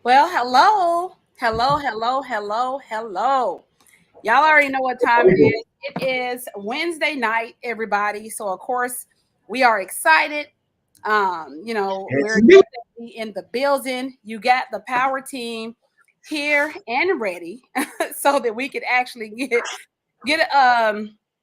Well, hello, hello, hello, hello, hello. Y'all already know what time it is. It is Wednesday night, everybody. So, of course, we are excited. We're definitely in the building. You got the power team here and ready, so that we could actually get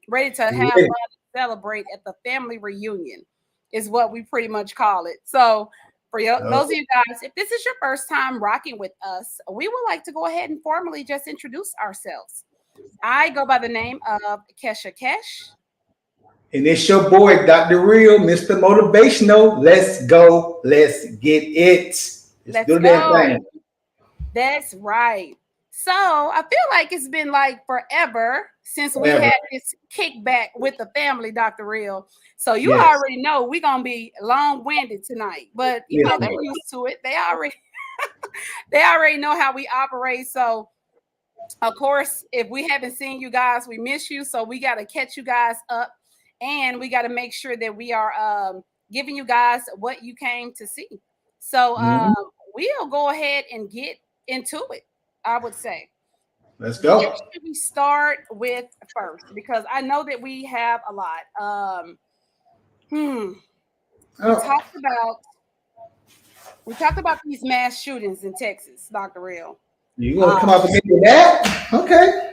ready to have fun and celebrate at the family reunion, is what we pretty much call it. So, those of you guys, if this is your first time rocking with us, we would like to go ahead and formally just introduce ourselves. I go by the name of Kesha Kesh. And it's your boy, Dr. Real, Mr. Motivational. Let's go. Let's get it. Let's Let's do the damn go. thing. That's right. So I feel like it's been like forever since we Forever. had this kickback with the family, Dr. Real. So you Yes. already know we're gonna be long-winded tonight, but Yes, they're Lord. used to it. They already know how we operate. So of course, if we haven't seen you guys, we miss you. So we got to catch you guys up, and we got to make sure that we are giving you guys what you came to see. So Mhm. we'll go ahead and get into it, I would say. Let's What go. should we start with first? Because I know that we have a lot. Hmm. We Oh, talked about we talked about these mass shootings in Texas, Dr. Real. you gonna Um, come up against that? Okay.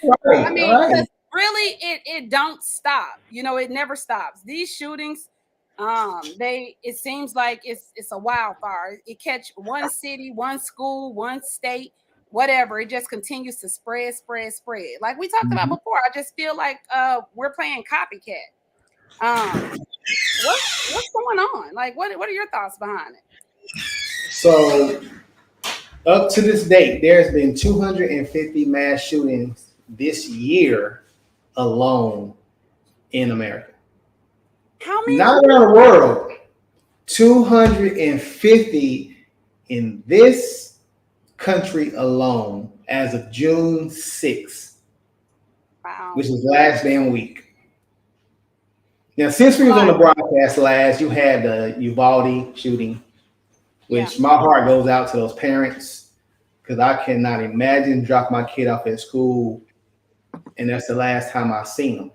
All I right. All mean, right. because really, it don't stop. It never stops. These shootings, it seems like it's a wildfire. It catch one city, one school, one state, whatever. It just continues to spread, spread, spread. Like we talked about Mhm. before. I just feel like we're playing copycat. Um, what's going on? Like, what are your thoughts behind it? So up to this date, there's been 250 mass shootings this year alone in America. How many? Not around the world. 250 in this country alone as of June 6th, Wow, which is last damn week. Now, since it's a we was on lot. the broadcast last, you had the Uvalde shooting, Yeah. which my heart goes out to those parents because I cannot imagine drop my kid off at school and that's the last time I've seen them.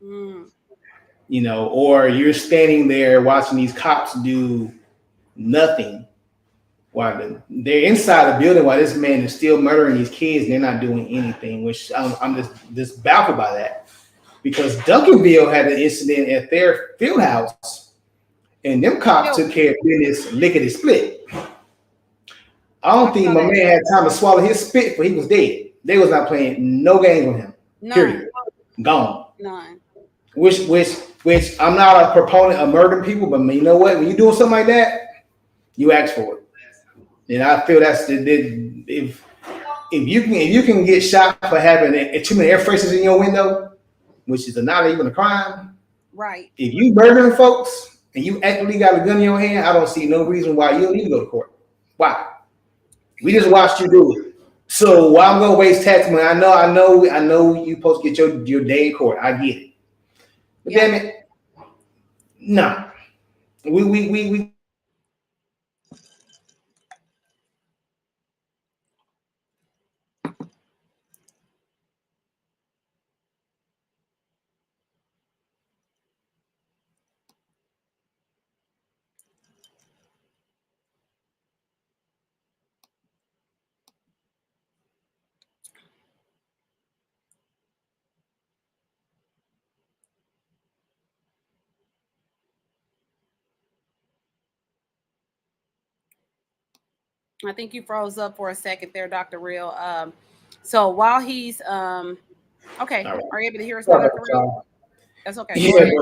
Mm, Or you're standing there watching these cops do nothing while they're inside the building while this man is still murdering these kids and they're not doing anything, which I'm just baffled by that. Because Duncanville had an incident at their field house and them cops yo, took care of business lickety split. I don't I think saw my that. man had time to swallow his spit, but he was dead. They was not playing no games with him. None, Period. Gone. none. Which I'm not a proponent of murdering people, but you know what? When you doing something like that, you ask for it. And I feel that's if you can get shot for having too many air fresheners in your window, which is not even a crime. Right. If you murdering folks and you actually got a gun in your hand, I don't see no reason why you don't need to go to court. Why? We just watched you do it. So why I'm gonna waste tax money? I know you supposed to get your day in court. I get it. But Yeah. damn it, no. We I think you froze up for a second there, Dr. Real. So while he's okay, all right. are you able to hear us now, Sorry Dr. about Real? y'all. That's okay. Go Yeah, ahead.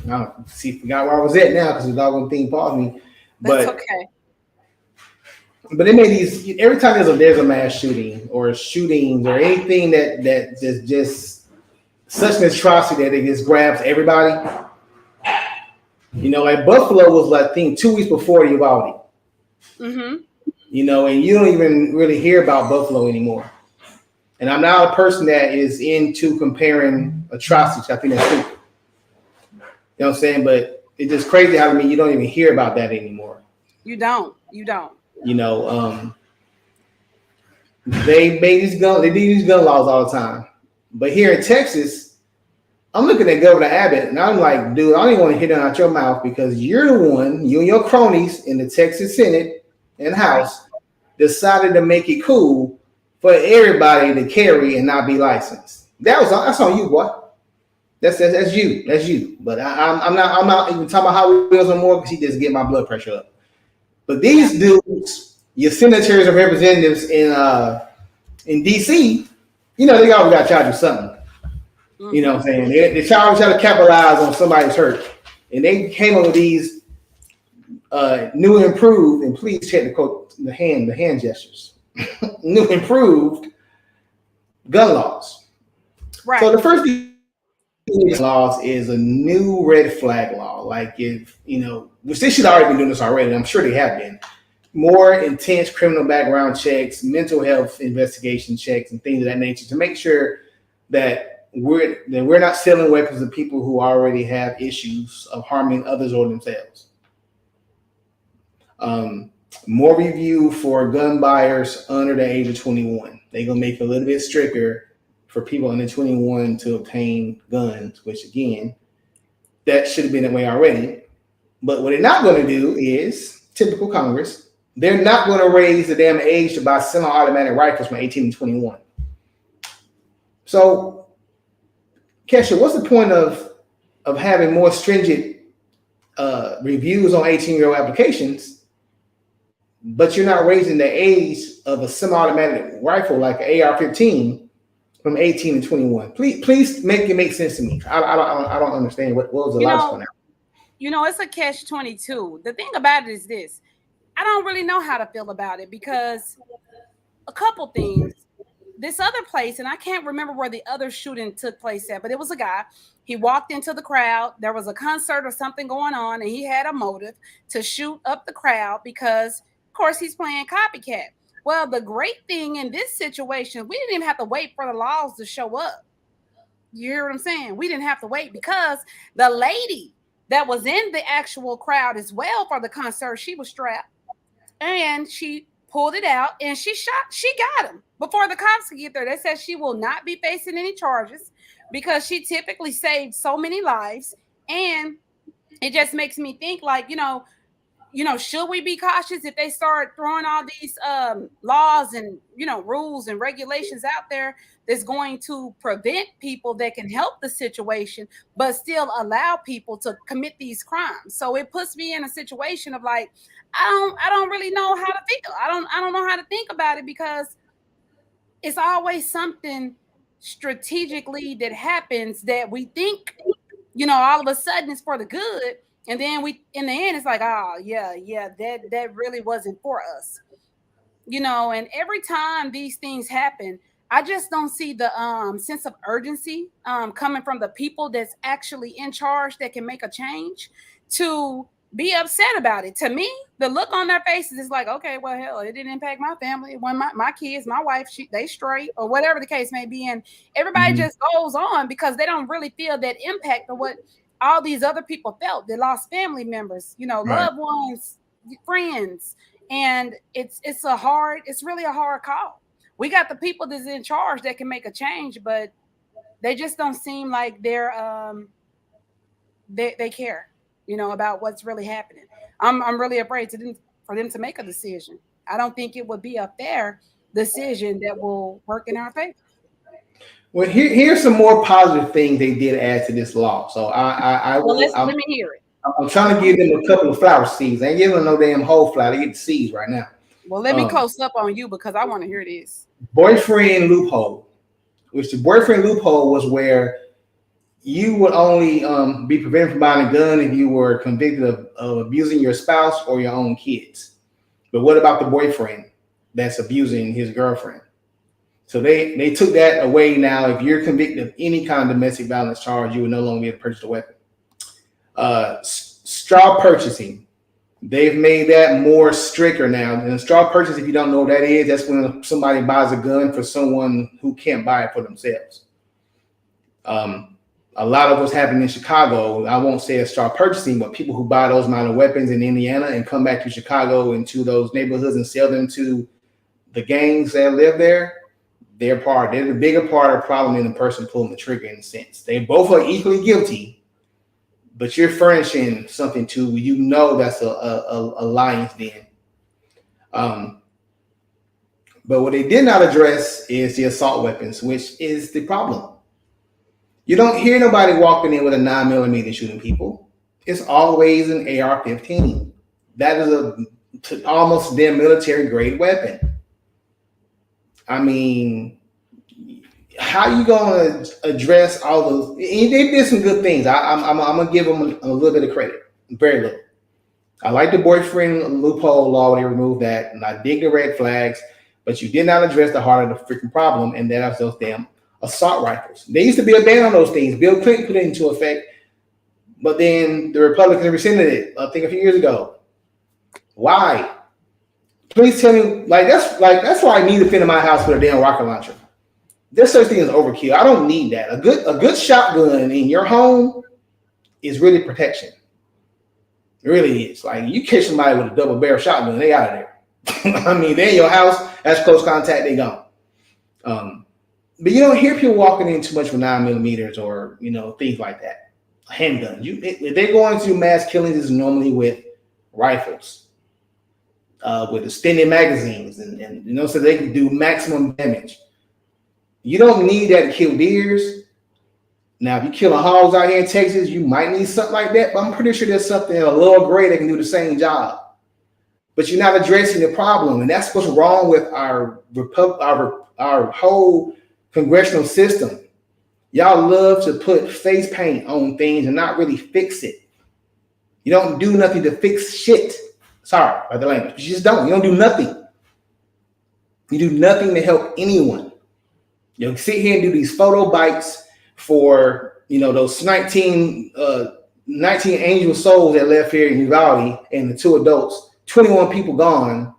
I don't see forgot where I was at now because the doggone thing paused me. That's But okay. but they made these every time there's a mass shooting or shootings or anything that just such an atrocity that it just grabs everybody. Like Buffalo was like I think 2 weeks before Uvalde. Mm-hmm. And you don't even really hear about Buffalo anymore. And I'm not a person that is into comparing atrocities. I think that's stupid. You know what I'm saying? But it's just crazy how you don't even hear about that anymore. You don't. You don't. You know, they made these gun. They do these gun laws all the time. But here in Texas, I'm looking at Governor Abbott, and I'm like, dude, I don't even want to hear that out your mouth because you're the one, you and your cronies in the Texas Senate and House decided to make it cool for everybody to carry and not be licensed. That's on you, boy. That's you. That's you. But I'm not even talking about how he feels no more because he just get my blood pressure up. But these dudes, your senators and representatives in DC, you know, they always got to charge you something. You know what I'm saying? They try to capitalize on somebody's hurt. And they came up with these new and improved, and please check the hand gestures. New improved gun laws. Right. So the first laws is a new red flag law. Like if, you know, which they should already been doing this already. I'm sure they have been. More intense criminal background checks, mental health investigation checks, and things of that nature to make sure that we're not selling weapons to people who already have issues of harming others or themselves. More review for gun buyers under the age of 21. They're gonna make it a little bit stricter for people under 21 to obtain guns, which again, that should have been that way already. But what they're not going to do is typical Congress. They're not going to raise the damn age to buy semi-automatic rifles from 18 to 21. So, Kesha, what's the point of having more stringent reviews on 18-year-old applications, but you're not raising the age of a semi-automatic rifle like an AR-15 from 18 to 21? Please make it make sense to me. I don't understand what was the logic on that. You know, it's a catch-22. The thing about it is this. I don't really know how to feel about it because a couple things. This other place, and I can't remember where the other shooting took place at, but it was a guy. He walked into the crowd. There was a concert or something going on, and he had a motive to shoot up the crowd because, of course, he's playing copycat. Well, the great thing in this situation, we didn't even have to wait for the laws to show up. You hear what I'm saying? We didn't have to wait because the lady that was in the actual crowd as well for the concert, she was strapped and she pulled it out and she got him before the cops could get there. They said she will not be facing any charges because she typically saved so many lives. And it just makes me think like, you know, should we be cautious if they start throwing all these laws and, you know, rules and regulations out there that's going to prevent people that can help the situation, but still allow people to commit these crimes? So it puts me in a situation of like, I don't really know how to feel. I don't know how to think about it because it's always something strategically that happens that we think, you know, all of a sudden it's for the good. And then in the end, it's like, oh, yeah, that really wasn't for us. You know, and every time these things happen, I just don't see the sense of urgency coming from the people that's actually in charge that can make a change to be upset about it. To me, the look on their faces is like, okay, well, hell, it didn't impact my family. When my kids, my wife, they straight or whatever the case may be. And everybody just goes on because they don't really feel that impact of what all these other people felt. They lost family members, you know, loved ones, friends. And it's really a hard call. We got the people that's in charge that can make a change, but they just don't seem like they care, you know, about what's really happening. I'm really afraid for them to make a decision. I don't think it would be a fair decision that will work in our favor. Well, here's some more positive things they did add to this law. So let me hear it. I'm trying to give them a couple of flower seeds. I ain't giving them no damn whole flower. They get the seeds right now. Well, let me close up on you because I want to hear this. Boyfriend loophole, which the boyfriend loophole was where you would only be prevented from buying a gun if you were convicted of abusing your spouse or your own kids. But what about the boyfriend that's abusing his girlfriend? So they took that away now. If you're convicted of any kind of domestic violence charge, you will no longer be able to purchase a weapon. Straw purchasing. They've made that more stricter now. And straw purchase, if you don't know what that is, that's when somebody buys a gun for someone who can't buy it for themselves. a lot of what's happening in Chicago, I won't say start purchasing, but people who buy those amount of weapons in Indiana and come back to Chicago into those neighborhoods and sell them to the gangs that live there, they're the bigger part of the problem than the person pulling the trigger in a sense. They both are equally guilty, but you're furnishing something to, that's a lion's den. But what they did not address is the assault weapons, which is the problem. You don't hear nobody walking in with a 9mm shooting people. It's always an AR-15. That is almost their military grade weapon. I mean, how you gonna address all those? They did some good things. I'm gonna give them a little bit of credit, very little. I like the boyfriend loophole law. They removed that, and I dig the red flags. But you did not address the heart of the freaking problem, and that was those damn assault rifles. There used to be a ban on those things. Bill Clinton put it into effect, but then the Republicans rescinded it, I think a few years ago. Why? Please tell me, that's why I need to fit in my house with a damn rocket launcher. This such thing as overkill. I don't need that. A good shotgun in your home is really protection. It really is. Like, you catch somebody with a double barrel shotgun, they out of there. I mean, they're in your house, that's close contact, they gone. But you don't hear people walking in too much with 9mm or, things like that. Handgun. If they're going to mass killings, it's normally with rifles, with extended magazines, and so they can do maximum damage. You don't need that to kill deers. Now, if you're killing hogs out here in Texas, you might need something like that, but I'm pretty sure there's something at a lower grade that can do the same job. But you're not addressing the problem, and that's what's wrong with our whole congressional system. Y'all love to put face paint on things and not really fix it. You don't do nothing to fix shit. Sorry about the language, but you just don't. You don't do nothing. You do nothing to help anyone. You sit here and do these photo bites for those 19 angel souls that left here in Uvalde and the 2 adults. 21 people gone,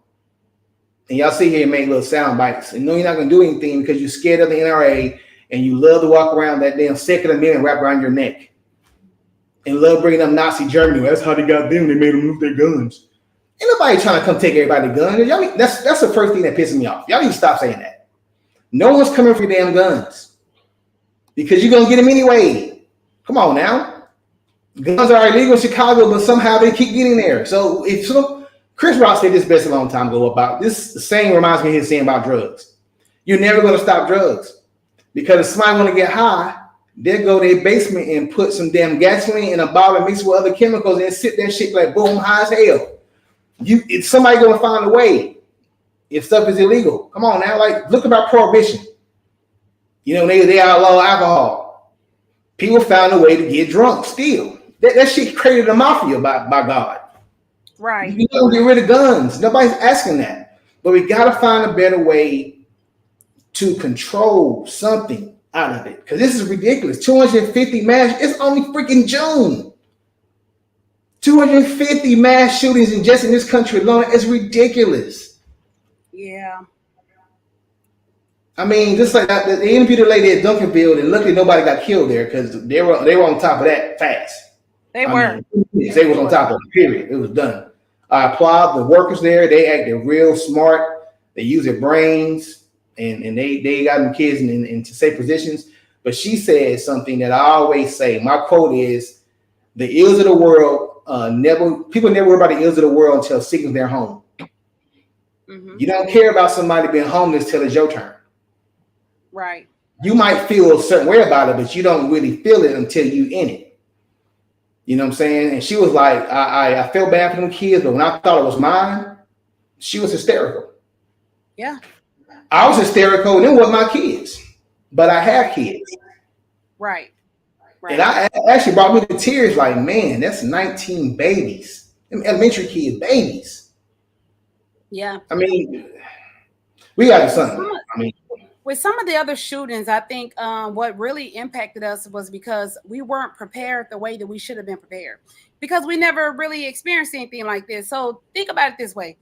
and y'all sit here and make little sound bites and know you're not going to do anything because you're scared of the NRA and you love to walk around that damn second amendment wrapped around your neck and love bringing up Nazi Germany. That's how they got them. They made them lose their guns. Ain't nobody trying to come take everybody's guns. Y'all, that's the first thing that pisses me off. Y'all need to stop saying that. No one's coming for your damn guns because you're going to get them anyway. Come on now. Guns are illegal in Chicago, but somehow they keep getting there. So Chris Rock said this best a long time ago about this. The saying reminds me of his saying about drugs. You're never going to stop drugs because if somebody want to get high, they'll go to their basement and put some damn gasoline in a bottle and mix with other chemicals and sit there and shit like boom, high as hell. It's somebody going to find a way if stuff is illegal. Come on now, like look about prohibition. They outlaw alcohol. People found a way to get drunk still. That shit created a mafia by God. Right. You don't get rid of guns. Nobody's asking that. But we got to find a better way to control something out of it. Because this is ridiculous. 250 mass, it's only freaking June. 250 mass shootings in this country alone is ridiculous. Yeah. I mean, just like that, the interview the lady at Duncanville, and luckily nobody got killed there because they were on top of that fast. They were on top of it, period. It was done. I applaud the workers there. They acted real smart. They use their brains, and they got them kids into safe positions. But she said something that I always say. My quote is, the ills of the world, people never worry about the ills of the world until sickness their home. Mm-hmm. You don't care about somebody being homeless till it's your turn. Right. You might feel a certain way about it, but you don't really feel it until you in it. You know what I'm saying? And she was like, I feel bad for them kids, but when I thought it was mine, she was hysterical. Yeah. I was hysterical, and it wasn't my kids, but I have kids. Right. And I actually brought me to tears like, man, that's 19 babies. Them elementary kids, babies. Yeah. I mean, we got something. With some of the other shootings, I think what really impacted us was because we weren't prepared the way that we should have been prepared because we never really experienced anything like this. So think about it this way.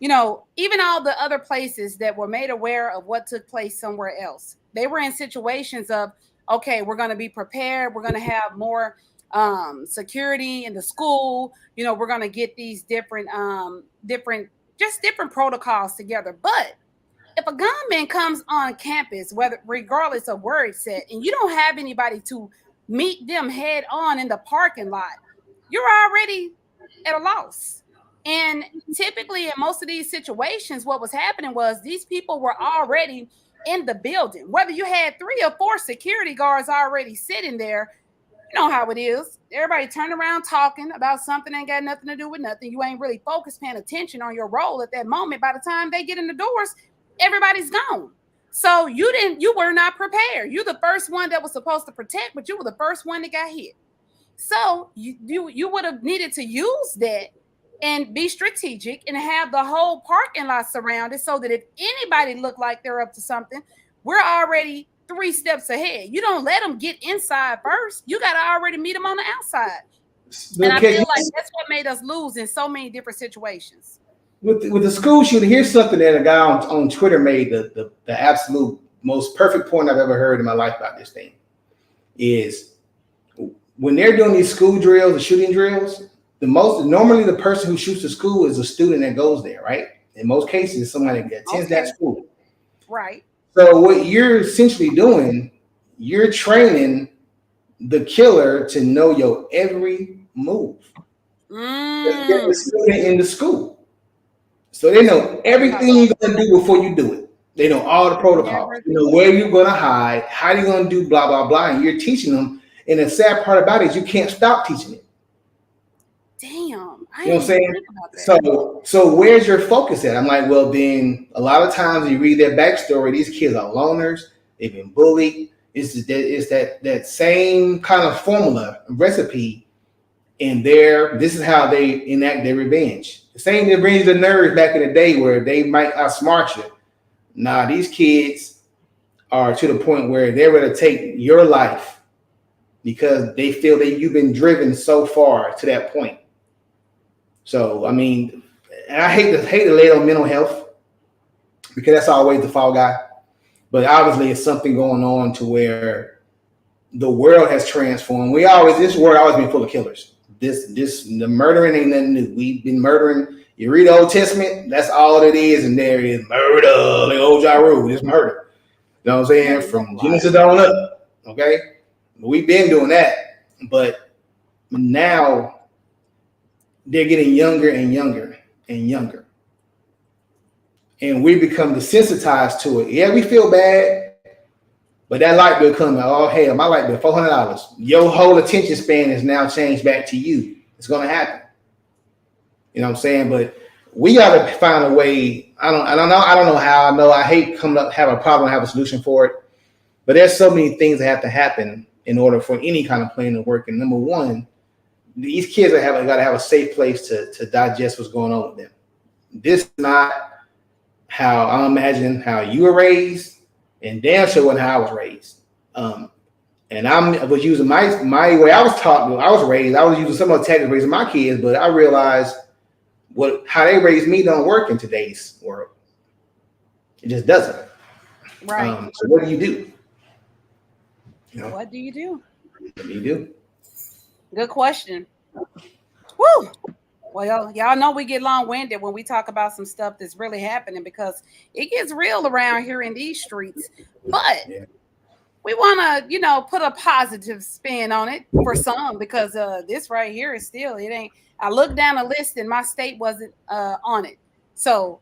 Even all the other places that were made aware of what took place somewhere else, they were in situations of okay, we're going to be prepared. We're going to have more security in the school. We're going to get these different protocols together. But if a gunman comes on campus, whether regardless of where it's at, and you don't have anybody to meet them head on in the parking lot, you're already at a loss. And typically, in most of these situations, what was happening was these people were already in the building. Whether you had 3 or 4 security guards already sitting there, you know how it is. Everybody turn around talking about something ain't got nothing to do with nothing. You ain't really focused, paying attention on your role at that moment. By the time they get in the doors, everybody's gone. So you were not prepared. You're the first one that was supposed to protect, but you were the first one that got hit. So you would have needed to use that and be strategic and have the whole parking lot surrounded so that if anybody look like they're up to something, we're already 3 steps ahead. You don't let them get inside first. You got to already meet them on the outside. And I feel like that's what made us lose in so many different situations. With the school shooting, here's something that a guy on Twitter made the absolute most perfect point I've ever heard in my life about this thing is when they're doing these school drills, the shooting drills, normally the person who shoots the school is a student that goes there, right? In most cases, it's somebody that attends that school. Right. So what you're essentially doing, you're training the killer to know your every move. Get the student in the school. So they know everything you're going to do before you do it. They know all the protocols. You know where you're going to hide, how you're going to do blah, blah, blah. And you're teaching them. And the sad part about it is you can't stop teaching it. Damn. You know what I'm saying? So where's your focus at? I'm like, well, then a lot of times you read their backstory, these kids are loners. They've been bullied. It's that same kind of formula, recipe. And this is how they enact their revenge. The same that brings the nerds back in the day where they might outsmart you. Nah, these kids are to the point where they're going to take your life because they feel that you've been driven so far to that point. So, I mean, and I hate to lay on mental health because that's always the fall guy. But obviously, it's something going on to where the world has transformed. This world always been full of killers. The murdering ain't nothing new. We've been murdering. You read the Old Testament, that's all it is, and there is murder. Like old Ja Rule, it's murder. You know what I'm saying? From Genesis on up. Okay? We've been doing that. But now they're getting younger and younger and younger. And we become desensitized to it. Yeah, we feel bad. But that light bill coming, oh hell, my light bill, $400. Your whole attention span is now changed back to you. It's gonna happen. You know what I'm saying? But we gotta find a way. I don't know how. I know I hate coming up, have a problem, have a solution for it. But there's so many things that have to happen in order for any kind of plan to work. And number one, these kids gotta have a safe place to digest what's going on with them. This is not how I imagine how you were raised. And damn sure wasn't how I was raised. And I was using my way I was taught, I was raised. I was using some of the tactics raising my kids, but I realized how they raised me don't work in today's world. It just doesn't. Right. So what do you do? What do you do? What do you do? Good question. Woo! Well, y'all know we get long-winded when we talk about some stuff that's really happening because it gets real around here in these streets. But we want to, put a positive spin on it for some because this right here is still, it ain't. I looked down a list and my state wasn't on it. So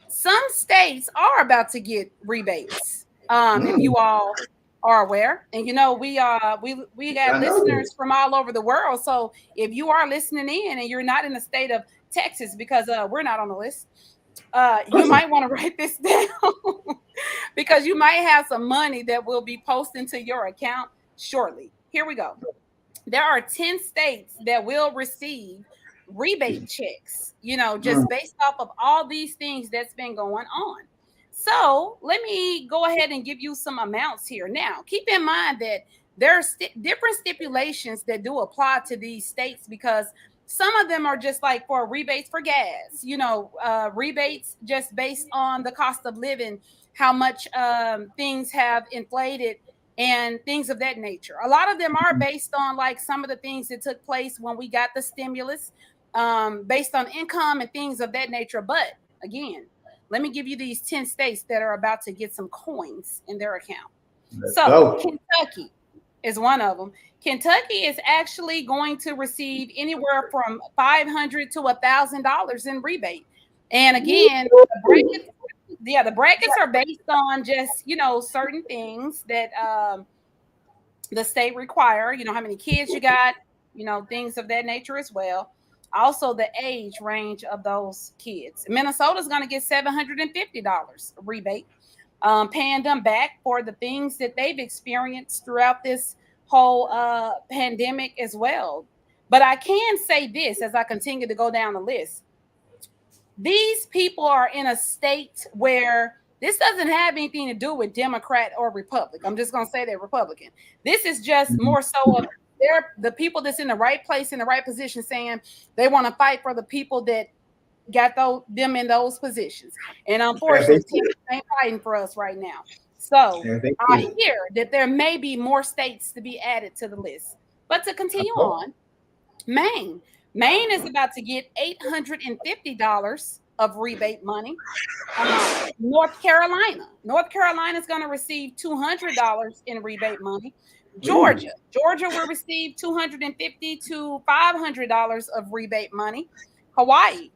some states are about to get rebates. If you all are aware, and we got listeners from all over the world. So if you are listening in and you're not in the state of Texas, because we're not on the list, you might want to write this down because you might have some money that will be posted to your account shortly. Here we go. There are 10 states that will receive rebate checks, just based off of all these things that's been going on. So let me go ahead and give you some amounts here. Now, keep in mind that there are different stipulations that do apply to these states because some of them are just like for rebates for gas, rebates just based on the cost of living, how much things have inflated and things of that nature. A lot of them are based on like some of the things that took place when we got the stimulus, based on income and things of that nature. But again, let me give you these 10 states that are about to get some coins in their account. Let's So go. Kentucky is one of them. Kentucky is actually going to receive anywhere from $500 to $1,000 in rebate. And again, the brackets are based on just certain things that the state require. How many kids you got, things of that nature as well. Also, the age range of those kids. Minnesota's going to get $750 rebate, paying them back for the things that they've experienced throughout this whole pandemic as well. But I can say this as I continue to go down the list. These people are in a state where this doesn't have anything to do with Democrat or Republican. I'm just going to say they're Republican. This is just more so of the people that's in the right place, in the right position, saying they want to fight for the people that got them in those positions. And unfortunately, people ain't fighting for us right now. So I hear that there may be more states to be added to the list. But to continue on, Maine is about to get $850 of rebate money. North Carolina is going to receive $200 in rebate money. Georgia will receive $250 to $500 of rebate money. Hawaii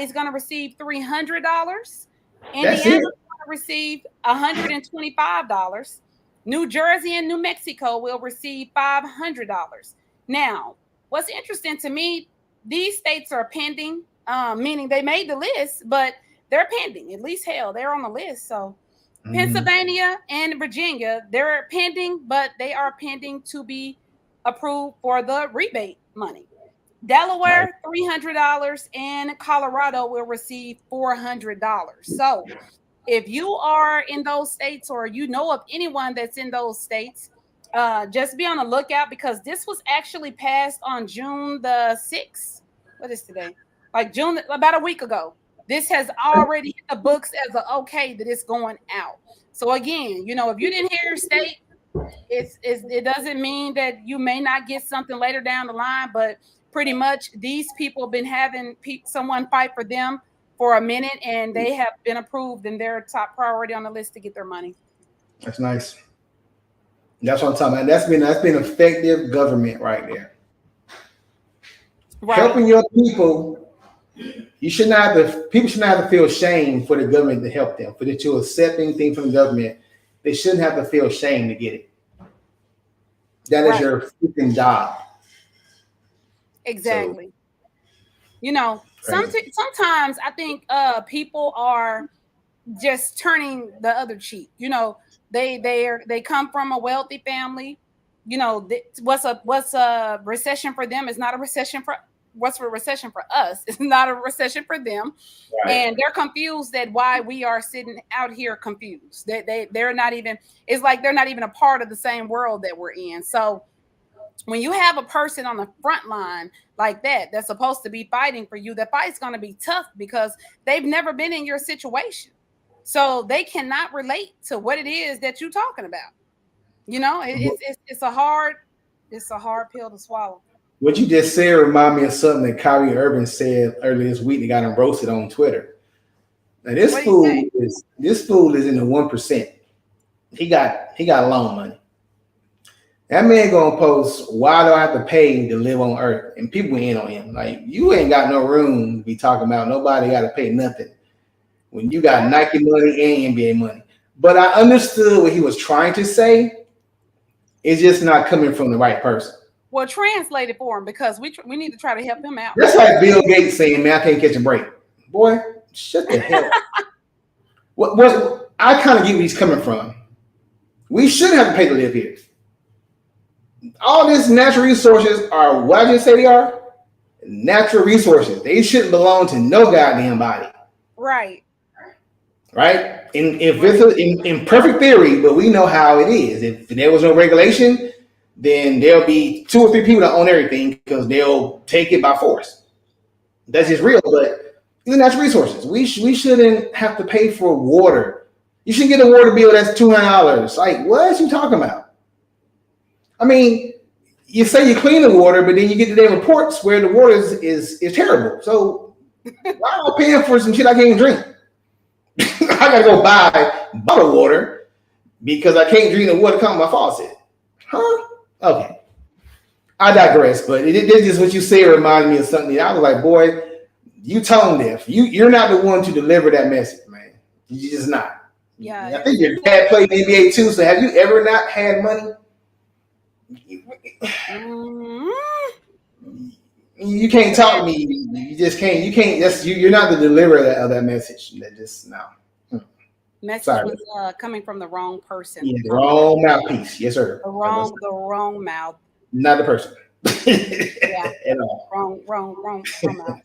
is going to receive $300. Indiana is going to receive $125. New Jersey and New Mexico will receive $500. Now, what's interesting to me, these states are pending, meaning they made the list, but they're pending. At least, they're on the list. So Pennsylvania and Virginia, they're pending, but they are pending to be approved for the rebate money. Delaware, $300, and Colorado will receive $400. So if you are in those states or you know of anyone that's in those states, just be on the lookout, because this was actually passed on June the 6th. What is today? Like June, about a week ago. This has already hit the books as a okay that it's going out. So again, if you didn't hear your state, it doesn't mean that you may not get something later down the line, but pretty much these people have been having someone fight for them for a minute, and they have been approved, and they're top priority on the list to get their money. That's nice. That's what I'm talking about. That's been effective government right there. Right. Helping your people. People should not have to feel shame for the government to help them. For that you're accepting things from the government, they shouldn't have to feel shame to get it. That is your freaking job. Exactly. Sometimes I think people are just turning the other cheek. They come from a wealthy family. What's a recession for them is not a recession for. What's a recession for us is not a recession for them. Right. And they're confused that why we are sitting out here confused. They're not even, it's like they're not even a part of the same world that we're in. So when you have a person on the front line like that's supposed to be fighting for you, the fight's going to be tough because they've never been in your situation. So they cannot relate to what it is that you're talking about. It's a hard pill to swallow. What you just said remind me of something that Kyrie Irving said earlier this week that got him roasted on Twitter. Now this fool is in the 1%. He got loan money. That man gonna post, why do I have to pay to live on earth? And people in on him. Like, you ain't got no room to be talking about nobody got to pay nothing when you got Nike money and NBA money. But I understood what he was trying to say. It's just not coming from the right person. Well, translate it for him, because we need to try to help him out. That's like Bill Gates saying, man, I can't catch a break. Boy, shut the hell up. What I kind of get where he's coming from. We shouldn't have to pay to live here. All these natural resources are what I just say they are. Natural resources. They shouldn't belong to no goddamn body. Right. Right? In perfect theory, but we know how it is. If there was no regulation, then there'll be 2 or 3 people that own everything because they'll take it by force. That's just real. But these are natural resources. We shouldn't have to pay for water. You should get a water bill that's $200. Like, what are you talking about? I mean, you say you clean the water, but then you get today reports where the water is terrible. So why am I paying for some shit I can't drink? I gotta go buy bottled water because I can't drink the water coming from my faucet. Huh? Okay. I digress, but this is what you say reminded me of something. I was like, boy, you tone deaf. You're not the one to deliver that message, man. You're just not. Yeah. I think your dad played in the NBA too. So have you ever not had money? You can't talk to me. You just can't. You can't. You're not the deliverer of that message. That just no. Message was coming from the wrong person. Yeah, the wrong mouthpiece. Yes, sir. The wrong mouth. Not the person. Yeah. At all. Wrong mouth.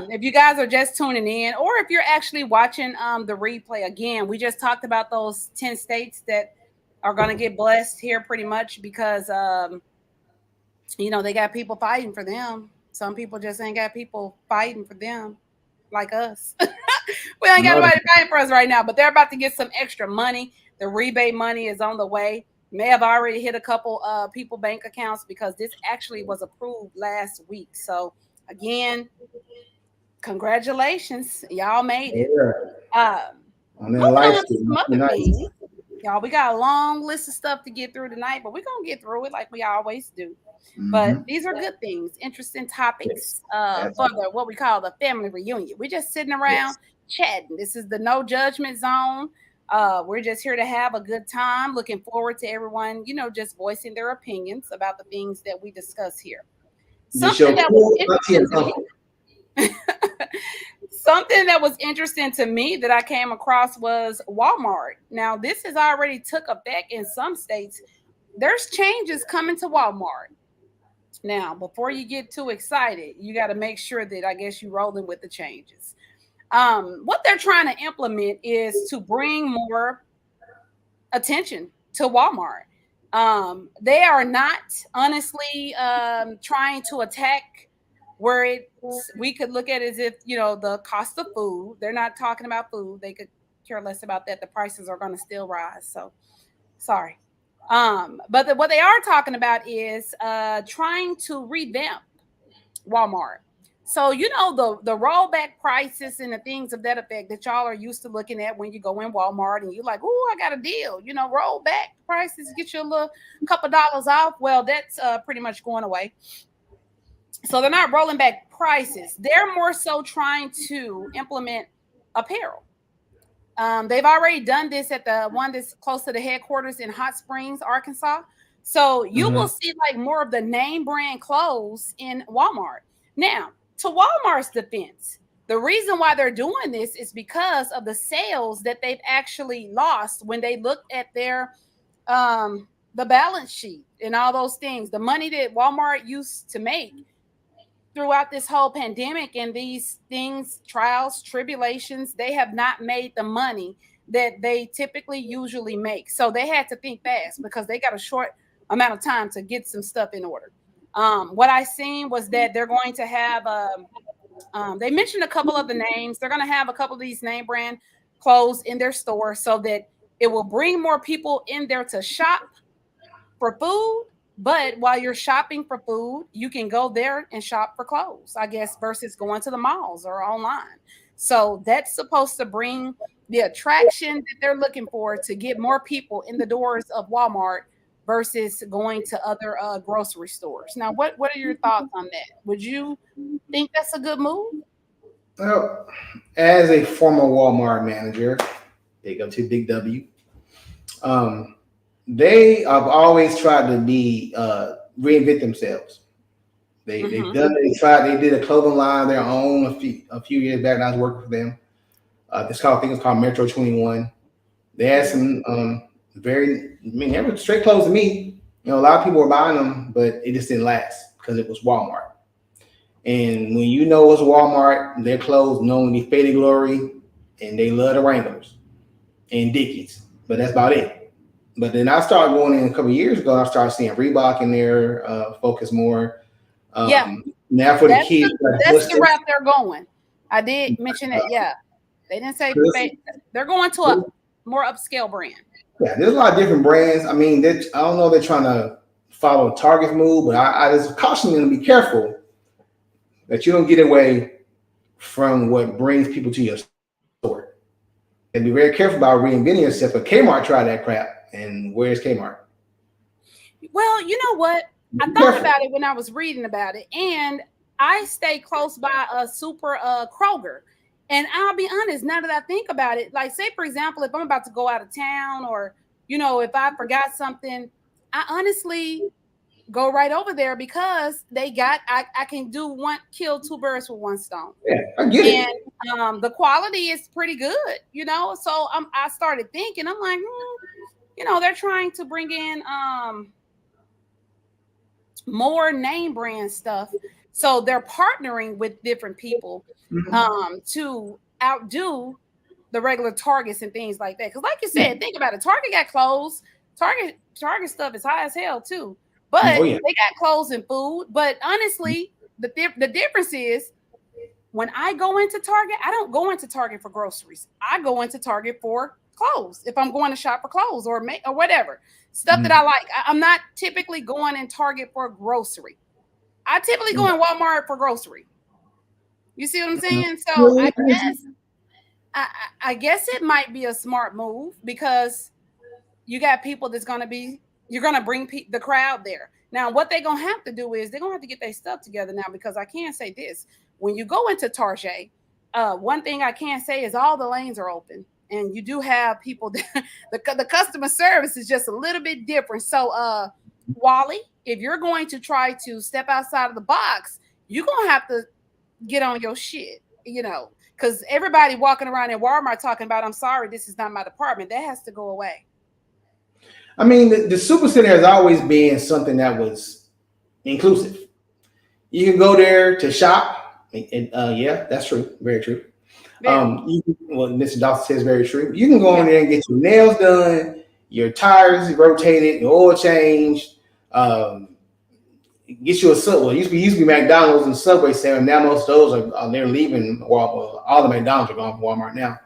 If you guys are just tuning in, or if you're actually watching the replay again, we just talked about those 10 states that are going to get blessed here pretty much because they got people fighting for them. Some people just ain't got people fighting for them like us. We ain't got nobody fighting for us right now, but they're about to get some extra money. The rebate money is on the way. May have already hit a couple people bank accounts because this actually was approved last week. So again, congratulations, y'all made it. Y'all, we got a long list of stuff to get through tonight, but we're gonna get through it like we always do. But these are good things, interesting topics for what we call the family reunion. We're just sitting around chatting. This is the no judgment zone. We're just here to have a good time. Looking forward to everyone, just voicing their opinions about the things that we discuss here. Something that was interesting to me that I came across was Walmart. Now, this has already took effect in some states. There's changes coming to Walmart. Now, before you get too excited, you got to make sure that I guess you're rolling with the changes. What they're trying to implement is to bring more attention to Walmart. They are not honestly trying to attack where we could look at it as if, the cost of food. They're not talking about food. They could care less about that. The prices are going to still rise. So sorry. But what they are talking about is trying to revamp Walmart. So, the rollback prices and the things of that effect that y'all are used to looking at when you go in Walmart and you're like, oh, I got a deal, rollback prices, get you a couple dollars off. Well, that's pretty much going away. So they're not rolling back prices. They're more so trying to implement apparel. They've already done this at the one that's close to the headquarters in Hot Springs, Arkansas. So you will see like more of the name brand clothes in Walmart. Now, to Walmart's defense, the reason why they're doing this is because of the sales that they've actually lost when they looked at their the balance sheet and all those things. The money that Walmart used to make throughout this whole pandemic and these things, trials, tribulations, they have not made the money that they typically usually make. So they had to think fast because they got a short amount of time to get some stuff in order. What I seen was that they're going to have, they mentioned a couple of the names. They're going to have a couple of these name brand clothes in their store so that it will bring more people in there to shop for food. But while you're shopping for food, you can go there and shop for clothes, I guess, versus going to the malls or online. So that's supposed to bring the attraction that they're looking for to get more people in the doors of Walmart versus going to other grocery stores. Now, what are your thoughts on that? Would you think that's a good move? Well, as a former Walmart manager, big up to Big W, they have always tried to be reinvent themselves. They've done it. They did a clothing line of their own a few years back. And I was working for them. I think it's called Metro 21. They had some they were straight clothes to me. A lot of people were buying them, but it just didn't last because it was Walmart. And when it's Walmart, their clothes known to be faded glory, and they love the Wranglers and Dickies, but that's about it. But then I started going in a couple of years ago. I started seeing Reebok in there, focus more. Now for the kids, that's the route they're going. I did mention that. Yeah, they didn't say they're going to a more upscale brand. Yeah, there's a lot of different brands. I mean, I don't know. They're trying to follow Target's move, but I just caution them to be careful that you don't get away from what brings people to your store. And be very careful about reinventing yourself. But Kmart tried that crap, and where's Kmart? Well, you know what? I thought about it when I was reading about it, and I stay close by a super Kroger. And I'll be honest, now that I think about it, like say for example, if I'm about to go out of town, or if I forgot something, I honestly go right over there because I can kill two birds with one stone. Yeah, I get it. And the quality is pretty good, So I started thinking, I'm like, they're trying to bring in more name brand stuff. So they're partnering with different people to outdo the regular Targets and things like that. Because like you said, think about it. Target got clothes. Target stuff is high as hell too. But they got clothes and food. But honestly, the difference is when I go into Target, I don't go into Target for groceries. I go into Target for clothes. If I'm going to shop for clothes or whatever. Stuff that I like. I'm not typically going in Target for grocery. I typically go in Walmart for grocery. You see what I'm saying? So I guess it might be a smart move because you got people you're going to bring the crowd there. Now, what they're going to have to do is they're going to have to get their stuff together now, because I can't say this. When you go into Target, one thing I can't say is all the lanes are open. And you do have people that the customer service is just a little bit different. So, Wally, if you're going to try to step outside of the box, you're going to have to get on your shit, because everybody walking around in Walmart talking about, I'm sorry, this is not my department. That has to go away. I mean, the supercenter has always been something that was inclusive. You can go there to shop. And yeah, that's true. Very true. Mr. Dawson says very true. You can go in there and get your nails done, your tires rotated, your oil changed, get you a Subway. It used to be McDonald's and Subway center. Now most of those are they're leaving Walmart. All the McDonald's are gone from Walmart now.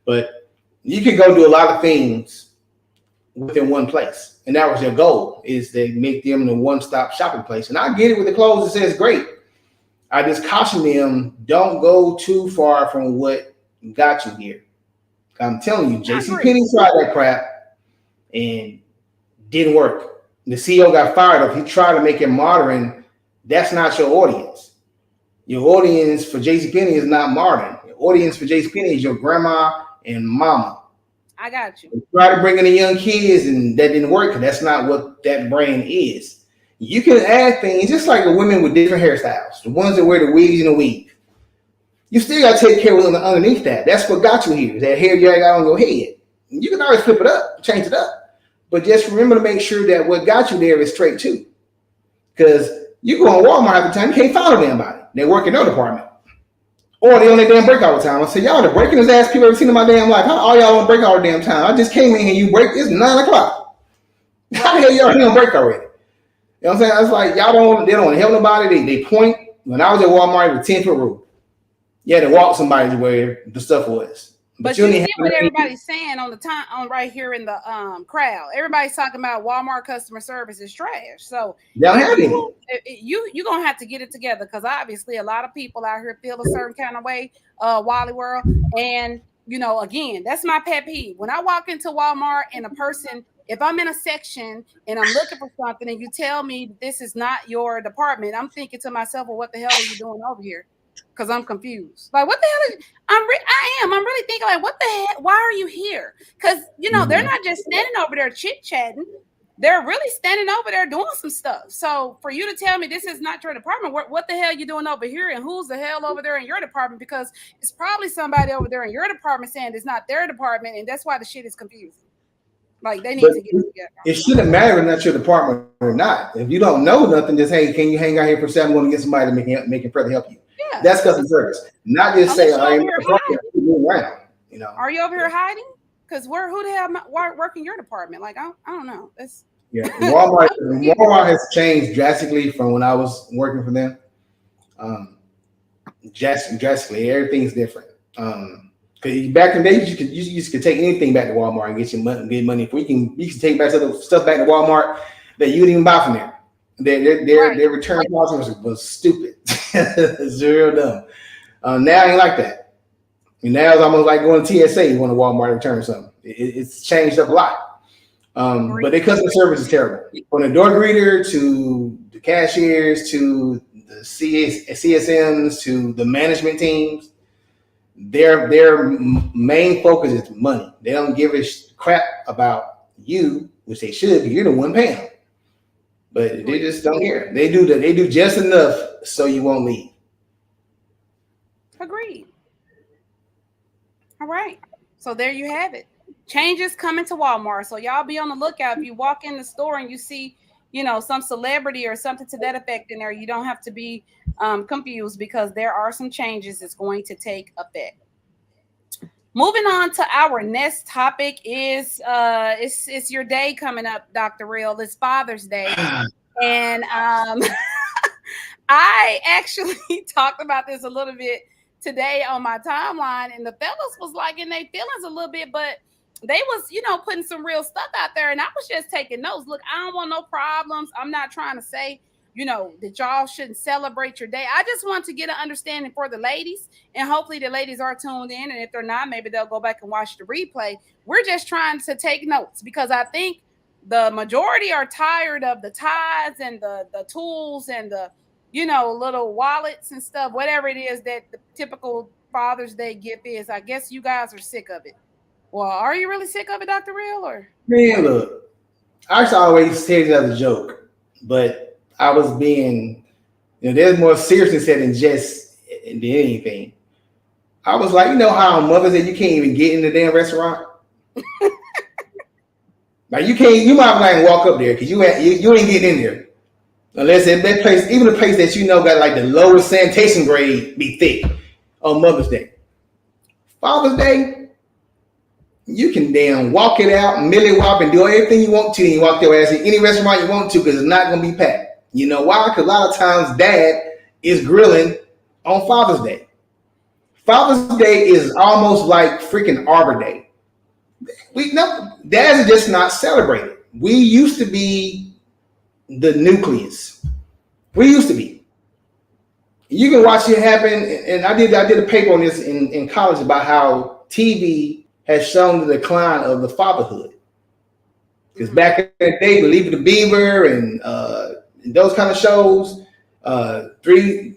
But you can go do a lot of things within one place. And that was their goal, is to make them the one-stop shopping place. And I get it with the clothes. It says great. I just caution them, don't go too far from what got you here. I'm telling you, JCPenney tried that crap and didn't work. The CEO got fired. If he tried to make it modern, that's not your audience. Your audience for JCPenney is not modern. Your audience for JCPenney is your grandma and mama. I got you. They try to bring in the young kids, and that didn't work because that's not what that brand is. You can add things just like the women with different hairstyles, the ones that wear the wigs and the weave. You still got to take care of what's underneath that. That's what got you here. That hair you got on your head. You can always flip it up, change it up. But just remember to make sure that what got you there is straight too. Because you go on Walmart half the time, you can't find anybody. They work in their department. Or they on their damn break all the time. I say, y'all the breaking his ass people ever seen in my damn life. How all y'all on break all the damn time? I just came in here, you break, it's 9 o'clock. How the hell y'all here on break already? You know what I'm saying? It's like they don't help nobody. They point. When I was at Walmart, it was 10-foot rule. You had to walk somebody to where the stuff was. But you see what everybody's saying on right here in the crowd. Everybody's talking about Walmart customer service is trash. So you're gonna have to get it together, because obviously a lot of people out here feel a certain kind of way, Wally World. And again, that's my pet peeve. When I walk into Walmart and a person, if I'm in a section and I'm looking for something and you tell me this is not your department, I'm thinking to myself, well, what the hell are you doing over here? Because I'm confused. Like, what the hell? I'm really thinking, like, what the heck? Why are you here? Because, they're not just standing over there chit-chatting. They're really standing over there doing some stuff. So for you to tell me this is not your department, what the hell are you doing over here? And who's the hell over there in your department? Because it's probably somebody over there in your department saying it's not their department, and that's why the shit is confusing. Like, they need to get it together. It shouldn't matter if that's your department or not. If you don't know nothing, just, hey, can you hang out here for 7? I'm going to get somebody to make it further help you. Yeah. That's customer service. Not just say, I ain't around. Are you over here hiding? Because who the hell work in your department? Like, I don't know. Walmart has changed drastically from when I was working for them. Drastically, everything's different. Because back in the day, you could take anything back to Walmart and get money. For you can take back stuff back to Walmart that you didn't even buy from there. Their return policy was stupid. It's real dumb. Now it ain't like that. Now it's almost like going to TSA. You want to Walmart and return something. It's changed up a lot. But their customer service is terrible. From the door greeter to the cashiers to the CSMs to the management teams, their main focus is money. They don't give a crap about you, which they should, because you're the one paying them. But they just don't care. They do just enough so you won't leave. Agreed. All right. So there you have it. Changes coming to Walmart. So y'all be on the lookout. If you walk in the store and you see, some celebrity or something to that effect in there, you don't have to be confused, because there are some changes that's going to take effect. Moving on to our next topic is it's your day coming up, Dr. Real. It's Father's Day. And I actually talked about this a little bit today on my timeline, and the fellas was like in their feelings a little bit, but they was, putting some real stuff out there, and I was just taking notes. Look, I don't want no problems. I'm not trying to say, that y'all shouldn't celebrate your day. I just want to get an understanding for the ladies, and hopefully the ladies are tuned in, and if they're not, maybe they'll go back and watch the replay. We're just trying to take notes, because I think the majority are tired of the ties and the tools and the, little wallets and stuff, whatever it is that the typical Father's Day gift is. I guess you guys are sick of it. Well, are you really sick of it, Dr. Real? Or man, look, I used to always say it as a joke, but I was being, there's more seriousness than just anything. I was like, how on Mother's Day you can't even get in the damn restaurant. Like you might not even walk up there because you ain't getting in there unless that place, even the place that got like the lowest sanitation grade, be thick on Mother's Day. Father's Day, you can damn walk it out, milly wop, and do everything you want to, and you walk your ass in any restaurant you want to, because it's not gonna be packed. You know why? Because a lot of times Dad is grilling on Father's Day. Father's Day is almost like freaking Arbor Day. Dads are just not celebrated. We used to be the nucleus. We used to be. You can watch it happen, and I did a paper on this in college about how TV has shown the decline of the fatherhood. Because back in the day, Leave It to Beaver and those kind of shows, Three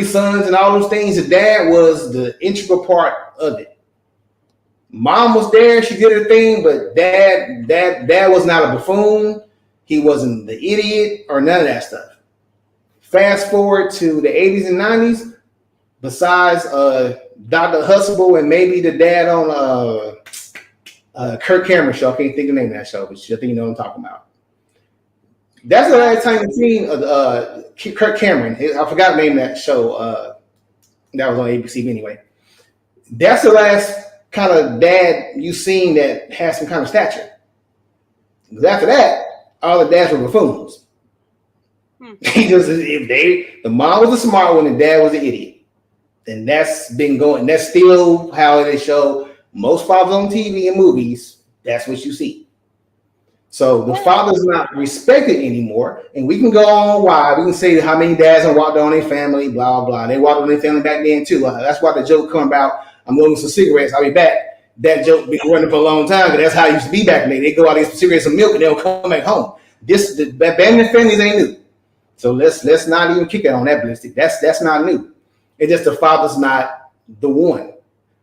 Sons and all those things, the dad was the integral part of it. Mom was there, she did her thing, but dad was not a buffoon. He wasn't the idiot or none of that stuff. Fast forward to the 80s and 90s, besides Dr. Huxtable and maybe the dad on Kirk Cameron show. I can't think of the name of that show, but I think you know what I'm talking about. That's the last time you've seen Kirk Cameron. I forgot the name of that show. That was on ABC anyway. That's the last kind of dad you've seen that has some kind of stature. Because after that, all the dads were buffoons. The mom was the smart one, and dad was the idiot. And that's been going. That's still how they show most fathers on TV and movies. That's what you see. So the father's not respected anymore, and we can go on why. We can say how many dads have walked on their family, blah blah. They walked on their family back then too. That's why the joke come about. I'm going some cigarettes. I'll be back. That joke been running for a long time, because that's how it used to be back then. They go out and get some cigarettes and milk, and they'll come back home. The abandoned families ain't new. So let's not even kick it on that ballistic. That's not new. It's just the father's not the one.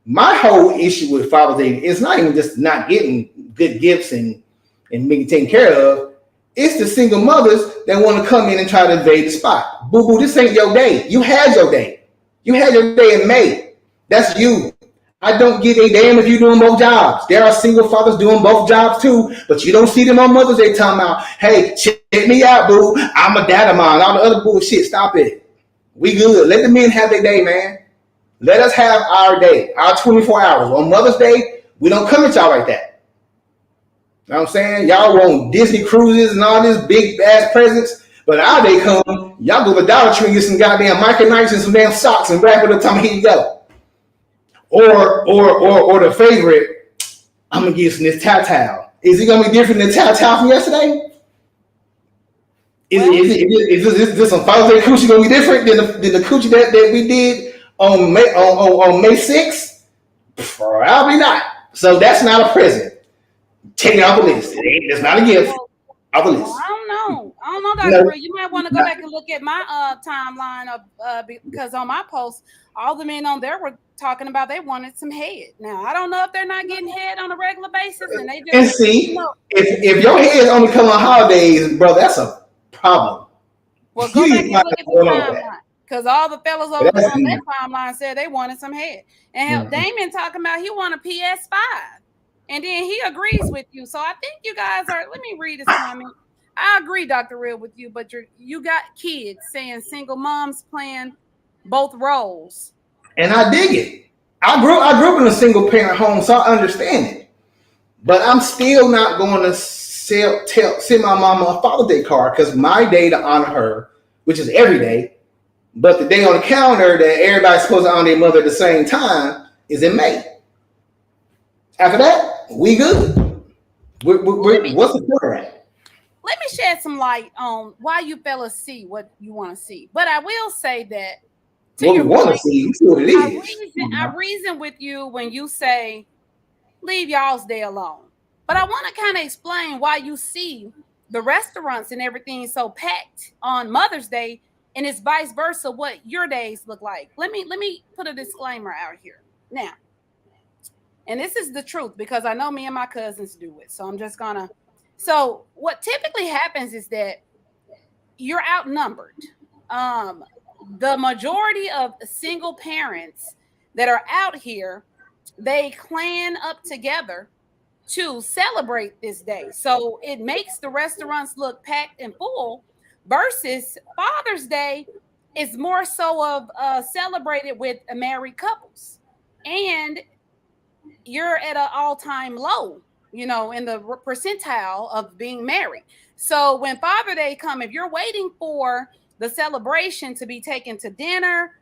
My whole issue with Father's Day is not even just not getting good gifts and being taken care of. It's the single mothers that want to come in and try to invade the spot. Boo boo, this ain't your day. You had your day. You had your day in May. That's you. I don't give a damn if you're doing both jobs. There are single fathers doing both jobs too, but you don't see them on Mother's Day talking about, hey, check me out, boo. I'm a dad of mine. All the other bullshit. Stop it. We good. Let the men have their day, man. Let us have our day, our 24 hours. On Mother's Day, we don't come at y'all like that. You know what I'm saying? Y'all want Disney cruises and all this big ass presents, but our day come, y'all go to Dollar Tree and get some goddamn micro-nights and some damn socks and wrap it up. Time, here you go. Or the favorite, I'm gonna give some this towel. Is it gonna be different than towel from yesterday? Is this some Father's Day coochie gonna be different than the coochie that we did on May 6th? Probably not. So that's not a present. Take it off the list. It's not a gift. Off the Well, list. I don't know, Dr. Real. You might want to go back and look at my timeline of because on my post, all the men on there were talking about they wanted some head. Now I don't know if they're not getting head on a regular basis, and they just And see, if your head only come on holidays, bro, that's a problem. Well, go back and look at the timeline. Because all the fellas over there on that timeline said they wanted some head. And Damon talking about he want a PS5. And then he agrees with you. So I think you guys are, let me read his comment. I agree, Dr. Real, with you, but you got kids saying single moms playing both roles. And I dig it. I grew up in a single parent home, so I understand it. But I'm still not going to send my mama a Father's Day card because my day to honor her, which is every day, but the day on the calendar that everybody's supposed to honor their mother at the same time is in May. After that, we good. What's the quarter at? Let me shed some light on why you fellas see what you want to see. But I will say that what we want to see, what it is. I reason with you when you say leave y'all's day alone. But I want to kind of explain why you see the restaurants and everything so packed on Mother's Day, and it's vice versa what your days look like. Let me put a disclaimer out here now. And this is the truth because I know me and my cousins do it. So I'm just gonna. So what typically happens is that you're outnumbered. The majority of single parents that are out here, they clan up together to celebrate this day. So it makes the restaurants look packed and full versus Father's Day is more so of celebrated with married couples. And you're at an all-time low, in the percentile of being married. So when Father's Day come, if you're waiting for the celebration to be taken to dinner,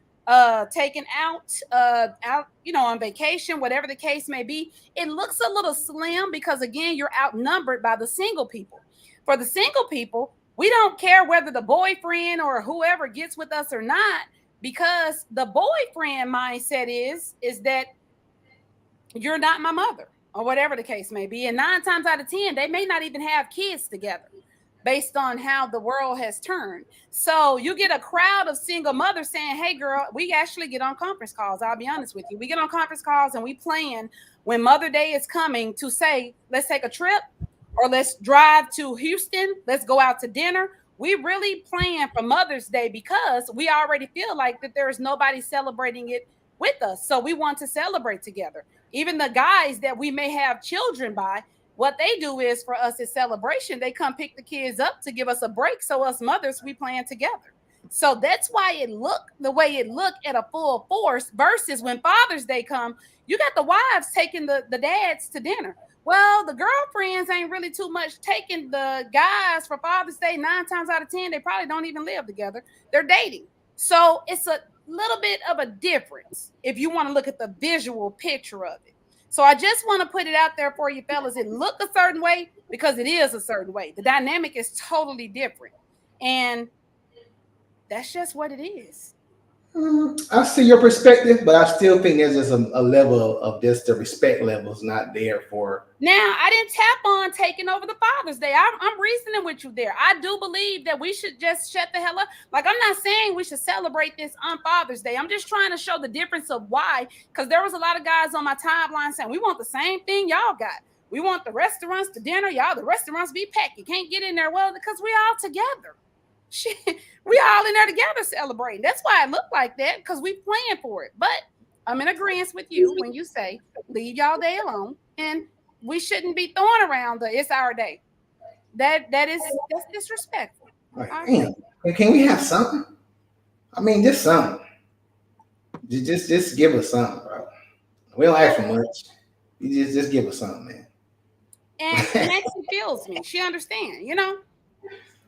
taken out, on vacation, whatever the case may be, it looks a little slim because again, you're outnumbered by the single people. For the single people, we don't care whether the boyfriend or whoever gets with us or not, because the boyfriend mindset is that you're not my mother or whatever the case may be. And 9 times out of 10, they may not even have kids together based on how the world has turned. So you get a crowd of single mothers saying, hey girl, we actually get on conference calls. I'll be honest with you. We get on conference calls and we plan when Mother Day is coming to say, let's take a trip or let's drive to Houston. Let's go out to dinner. We really plan for Mother's Day because we already feel like that there is nobody celebrating it with us. So we want to celebrate together. Even the guys that we may have children by, what they do is for us is celebration. They come pick the kids up to give us a break. So us mothers, we plan together. So that's why it looked the way it looked at a full force versus when Father's Day come, you got the wives taking the dads to dinner. Well, the girlfriends ain't really too much taking the guys for Father's Day. 9 times out of 10, they probably don't even live together. They're dating. So it's a little bit of a difference if you want to look at the visual picture of it. So I just want to put it out there for you fellas. It look a certain way because it is a certain way. The dynamic is totally different. And that's just what it is. I see your perspective, but I still think there's just a level of just the respect levels not there for. Now, I didn't tap on taking over the Father's Day. I'm reasoning with you there. I do believe that we should just shut the hell up. Like, I'm not saying we should celebrate this on Father's Day. I'm just trying to show the difference of why, because there was a lot of guys on my timeline saying, we want the same thing y'all got. We want the restaurants to dinner. Y'all, the restaurants be packed. You can't get in there. Well, because we all together. Shit, we all in there together celebrating. That's why it looked like that, because we planned for it. But I'm in agreement with you when you say leave y'all day alone, and we shouldn't be throwing around the it's our day. That's disrespectful. Like, damn, can we have something? I mean, just something. Just give us something, bro. We don't ask for much. You just give us something, man. And Nancy feels me. She understands,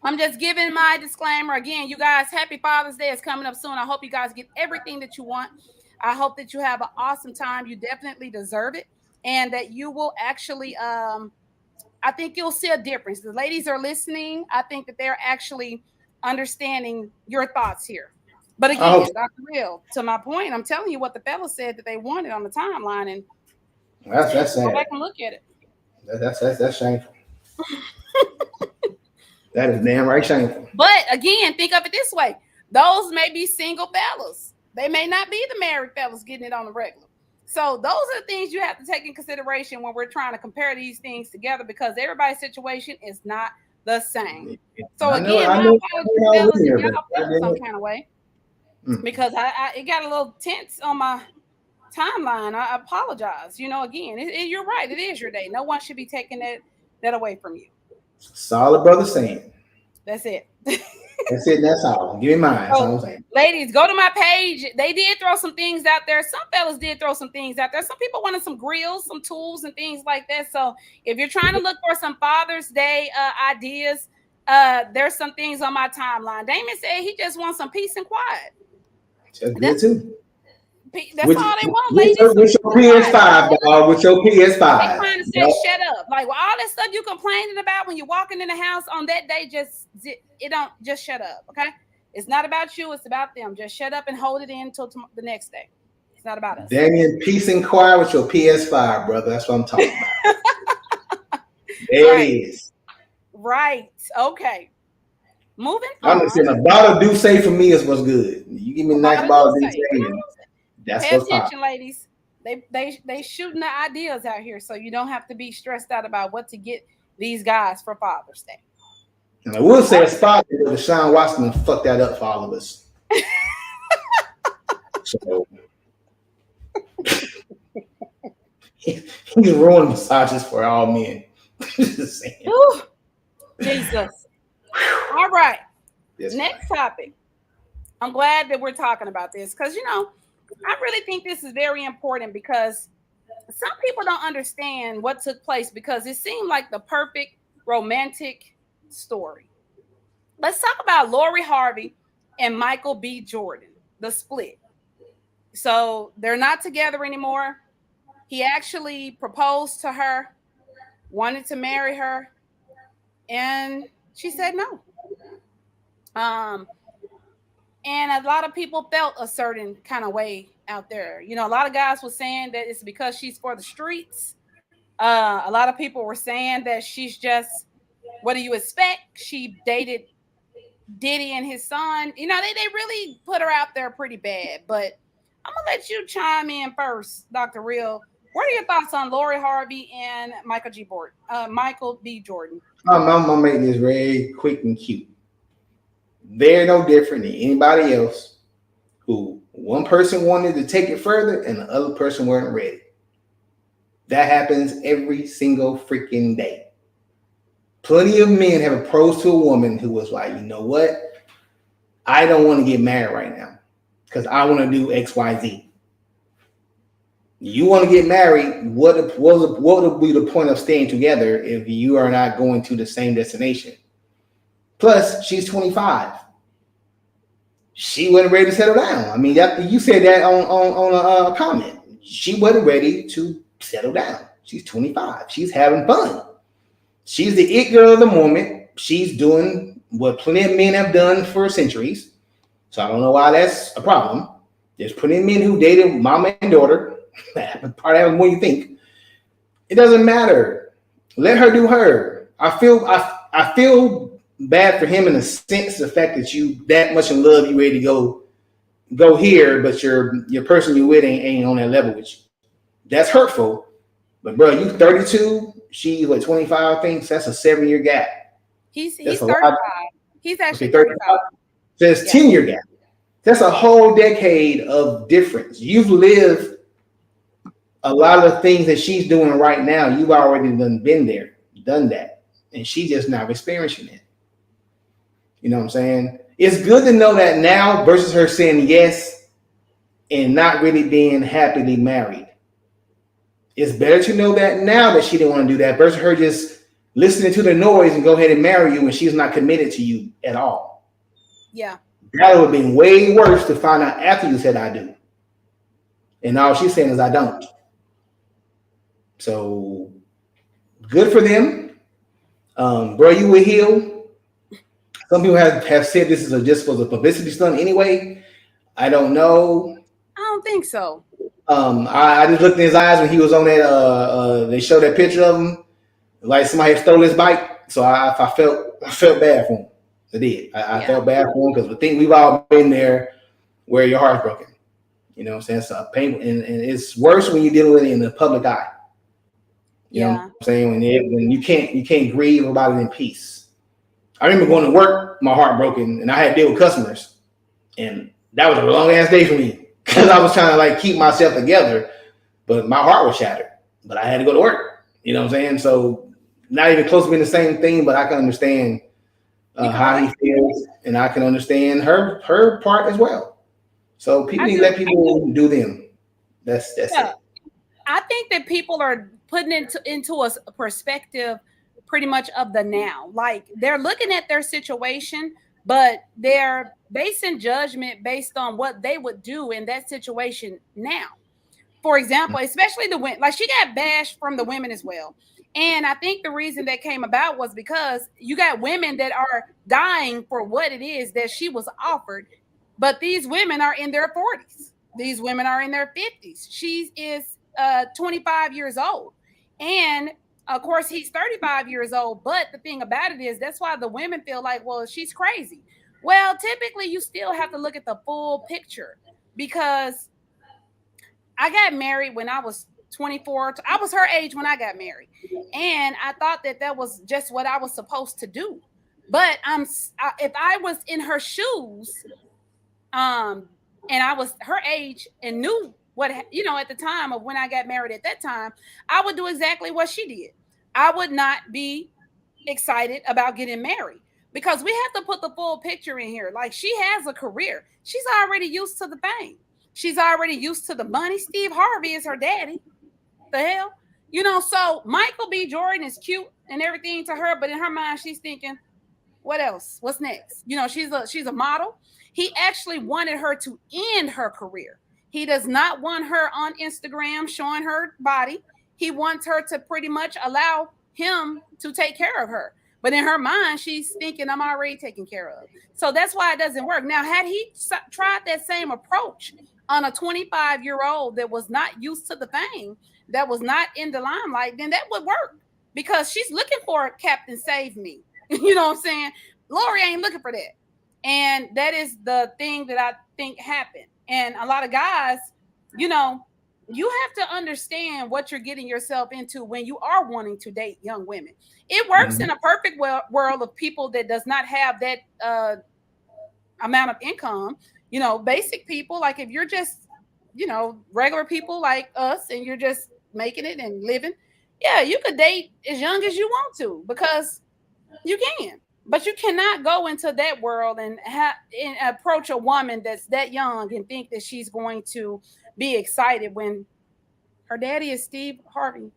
I'm just giving my disclaimer. Again, you guys, happy Father's Day is coming up soon. I hope you guys get everything that you want. I hope that you have an awesome time. You definitely deserve it. And that you will actually, I think you'll see a difference. The ladies are listening. I think that they're actually understanding your thoughts here. But I again, hope Dr. Real, to my point, I'm telling you what the fellas said that they wanted on the timeline, and that's go back sad. and look at it. That's shameful. That is damn right shameful. But again, think of it this way: those may be single fellas. They may not be the married fellas getting it on the regular. So those are the things you have to take in consideration when we're trying to compare these things together, because everybody's situation is not the same. So I know, again, I my know, apologies, I was fellas, in if there, but y'all I felt some didn't. kind of way, Mm. because it got a little tense on my timeline. I apologize. Again, you're right. It is your day. No one should be taking that away from you. Solid brother saying. That's it. That's it. That's all. Give me mine. That's all So, I'm saying. ladies, go to my page. They did throw some things out there. Some fellas did throw some things out there. Some people wanted some grills, some tools, and things like that. So, if you're trying to look for some Father's Day ideas, there's some things on my timeline. Damon said he just wants some peace and quiet. That's good That's too. that's With, all they want, with, ladies. your, Some with peace your and quiet. PS5, dog. With your They PS5. trying to say Yep. shut up. Like, well, all that stuff you complaining about when you're walking in the house on that day, it don't just shut up, okay? It's not about you. It's about them. Just shut up and hold it in until the next day. It's not about us. Damien, peace and quiet with your PS5, brother. That's what I'm talking about. There Right. it is. Right. Okay. Moving I'm on. just saying, a bottle do say for me is what's good. You give me a nice Barbara bottle do Duce. say, and that's Pay what's popping. attention, ladies. They shooting the ideas out here, so you don't have to be stressed out about what to get these guys for Father's Day. And I will say a spot that DeShaun Watson fucked that up for all of us. So he's ruining massages for all men. Just saying. Ooh, Jesus. All right. Yes, Next topic. I'm glad that we're talking about this because, I really think this is very important because some people don't understand what took place because it seemed like the perfect romantic story. Let's talk about Lori Harvey and Michael B. Jordan, the split. So they're not together anymore. He actually proposed to her, wanted to marry her, and she said no. Um, and a lot of people felt a certain kind of way out there. A lot of guys were saying that it's because she's for the streets. A lot of people were saying that she's just, what do you expect? She dated Diddy and his son. They really put her out there pretty bad. But I'm gonna let you chime in first, Dr. Real. What are your thoughts on Lori Harvey and Michael B. Jordan? I'm gonna make this very quick and cute. They're no different than anybody else who one person wanted to take it further and the other person weren't ready. That happens every single freaking day. Plenty of men have approached to a woman who was like, you know what? I don't want to get married right now because I want to do XYZ. You want to get married, what would be the point of staying together if you are not going to the same destination? Plus, she's 25. She wasn't ready to settle down. I mean, you said that on a comment. She wasn't ready to settle down. She's 25. She's having fun. She's the it girl of the moment. She's doing what plenty of men have done for centuries. So I don't know why that's a problem. There's plenty of men who dated mama and daughter. Probably having more you think. It doesn't matter. Let her do her. I feel bad for him in the sense the fact that you that much in love, you ready to go here, but your person you with ain't on that level with you. That's hurtful. But bro, you 32, she's like 25, I think. So that's a 7-year gap. He's 35. He's actually 35. So it's 10-year gap. That's a whole decade of difference. You've lived a lot of things that she's doing right now. You've already been there, done that, and she's just not experiencing it. You know what I'm saying? It's good to know that now versus her saying yes and not really being happily married. It's better to know that now that she didn't want to do that versus her just listening to the noise and go ahead and marry you when she's not committed to you at all. Yeah. That would have been way worse to find out after you said I do. And all she's saying is I don't. So good for them. Bro, you will heal. Some people have said this is just was a publicity stunt anyway. I don't know. I don't think so. I just looked in his eyes when he was on that. They showed that picture of him, like somebody had stole his bike. So I felt bad for him. I did. I Yeah. felt bad for him because I think we've all been there where your heart's broken. You know what I'm saying? So painful, and it's worse when you deal with it in the public eye. You know what Yeah. I'm saying? When you can't grieve about it in peace. I remember going to work, my heart broken, and I had to deal with customers, and that was a long ass day for me because I was trying to like keep myself together, but my heart was shattered. But I had to go to work. You know what I'm saying? So not even close to being the same thing, but I can understand how he feels, and I can understand her part as well. So people need to let people do them. That's it. I think that people are putting into a perspective pretty much of the now. Like they're looking at their situation, but they're basing judgment based on what they would do in that situation now. For example, especially the women, like she got bashed from the women as well. And I think the reason that came about was because you got women that are dying for what it is that she was offered, but these women are in their 40s. These women are in their 50s. She is 25 years old. And of course, he's 35 years old. But the thing about it is, that's why the women feel like, well, she's crazy. Well, typically, you still have to look at the full picture because I got married when I was 24. I was her age when I got married. And I thought that was just what I was supposed to do. But if I was in her shoes, and I was her age and knew what, at the time of when I got married at that time, I would do exactly what she did. I would not be excited about getting married because we have to put the full picture in here. Like she has a career. She's already used to the fame. She's already used to the money. Steve Harvey is her daddy. The hell? So Michael B. Jordan is cute and everything to her, but in her mind, she's thinking, what else? What's next? She's a model. He actually wanted her to end her career. He does not want her on Instagram showing her body. He wants her to pretty much allow him to take care of her. But in her mind, she's thinking, I'm already taken care of. So that's why it doesn't work. Now, had he tried that same approach on a 25-year-old that was not used to the fame, that was not in the limelight, then that would work because she's looking for Captain Save Me. You know what I'm saying? Lori ain't looking for that. And that is the thing that I think happened. And a lot of guys, you have to understand what you're getting yourself into when you are wanting to date young women. It works in a perfect world of people that does not have that amount of income, basic people. Like if you're just, regular people like us and you're just making it and living, yeah, you could date as young as you want to because you can. But you cannot go into that world and approach a woman that's that young and think that she's going to be excited when her daddy is Steve Harvey.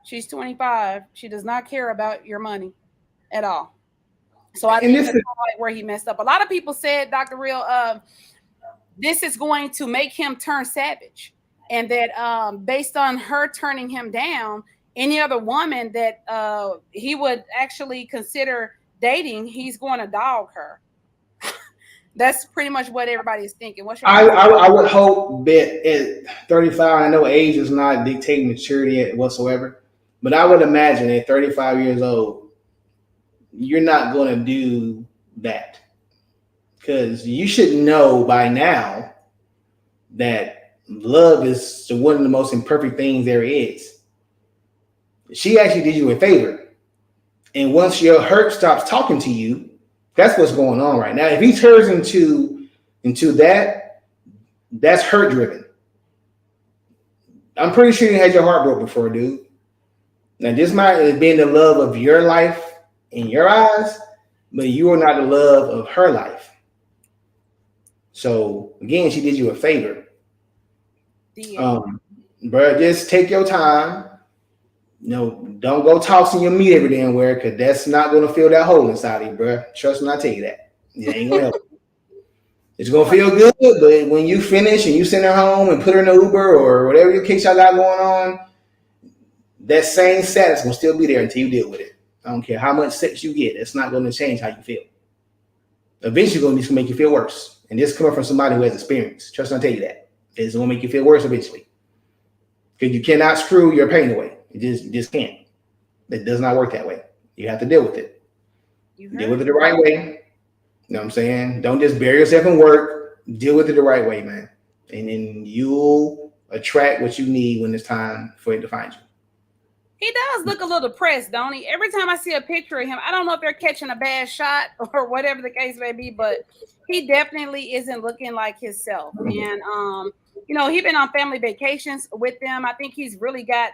She's 25. She does not care about your money at all. So I think that's like where he messed up. A lot of people said, Dr. Real, this is going to make him turn savage. And that based on her turning him down, any other woman that he would actually consider dating, he's going to dog her. That's pretty much what everybody is thinking. What's your I would hope that at 35, I know age is not dictating maturity whatsoever, but I would imagine at 35 years old, you're not going to do that because you should know by now that love is one of the most imperfect things there is. She actually did you a favor. And once your hurt stops talking to you, that's what's going on right now. If he turns into that, that's hurt driven. I'm pretty sure you had your heart broke before, dude. Now this might have been the love of your life in your eyes, but you are not the love of her life. So again, she did you a favor. Bro, just take your time. Don't go tossing your meat every damn where, because that's not going to fill that hole inside of you, bro. Trust me, I tell you that. It ain't going to help. It's going to feel good, but when you finish and you send her home and put her in an Uber or whatever your case y'all got going on, that same sadness will still be there until you deal with it. I don't care how much sex you get. It's not going to change how you feel. eventually going to make you feel worse. And this coming from somebody who has experience. Trust me, I'll tell you that. It's going to make you feel worse eventually. Because you cannot screw your pain away. You just can't. It does not work that way. You have to deal with it. Deal with it the right way. You know what I'm saying? Don't just bury yourself in work. Deal with it the right way, man. And then you'll attract what you need when it's time for it to find you. He does look a little depressed, don't he? Every time I see a picture of him, I don't know if they're catching a bad shot or whatever the case may be, but he definitely isn't looking like himself. And he's been on family vacations with them. I think he's really got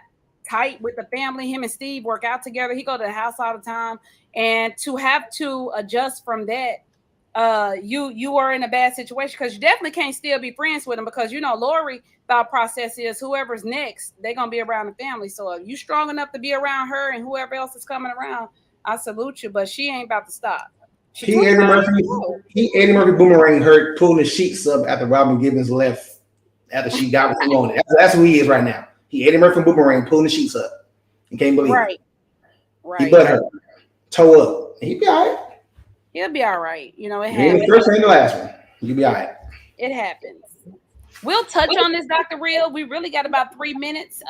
tight with the family. Him and Steve work out together. He go to the house all the time. And to have to adjust from that, you are in a bad situation because you definitely can't still be friends with him because Lori thought process is whoever's next, they're gonna be around the family. So if you strong enough to be around her and whoever else is coming around, I salute you, but she ain't about to stop. He Eddie Murphy boomerang hurt pulling the sheets up after Robin Givens left after she got with him on it. That's who he is right now. He Eddie Murphy boomerang pulling the sheets up. You can't believe it. Right. He butt hurt, toe up. He'll be all right. He'll be all right. It happens. The first and the last one. You'll be all right. It happens. We'll touch on this, Dr. Real. We really got about 3 minutes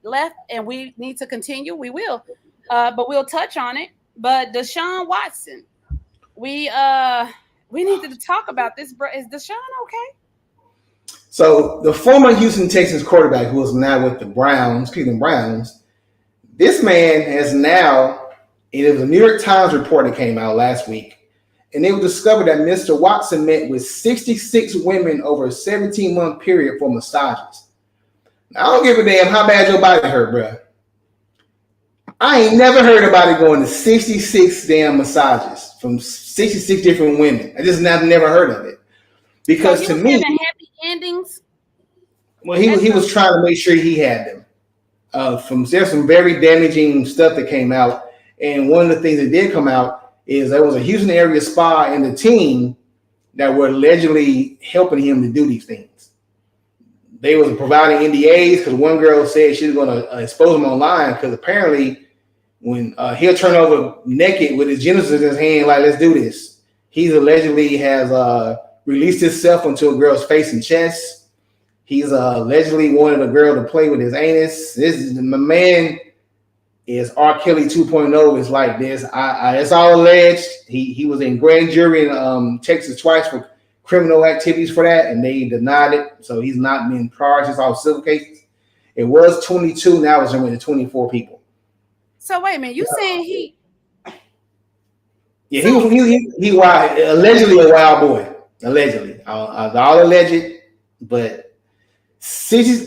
left, and we need to continue. We will, but we'll touch on it. But DeShaun Watson, we needed to talk about this. Is DeShaun okay? So the former Houston Texans quarterback, who is now with the Cleveland Browns, this man has now. It was a New York Times report that came out last week, and it was discovered that Mr. Watson met with 66 women over a 17-month period for massages. Now, I don't give a damn how bad your body hurt, bro. I ain't never heard about it going to 66 damn massages from 66 different women. I just never heard of it. Because to me, happy endings. Well, he was trying to make sure he had them. There's some very damaging stuff that came out. And one of the things that did come out is there was a Houston area spa and the team that were allegedly helping him to do these things. They was providing NDAs because one girl said she was going to expose him online because apparently when he'll turn over naked with his genitals in his hand, like, let's do this. He allegedly has released himself into a girl's face and chest. He's allegedly wanted a girl to play with his anus. My man is R. Kelly 2.0 is like this. It's all alleged. He was in grand jury in Texas twice for criminal activities for that, and they denied it. So he's not been charged. It's all civil cases. It was 22. Now it's only 24 people. So wait a minute. You saying he? Yeah, he wild. Allegedly a wild boy. Allegedly, all alleged, but.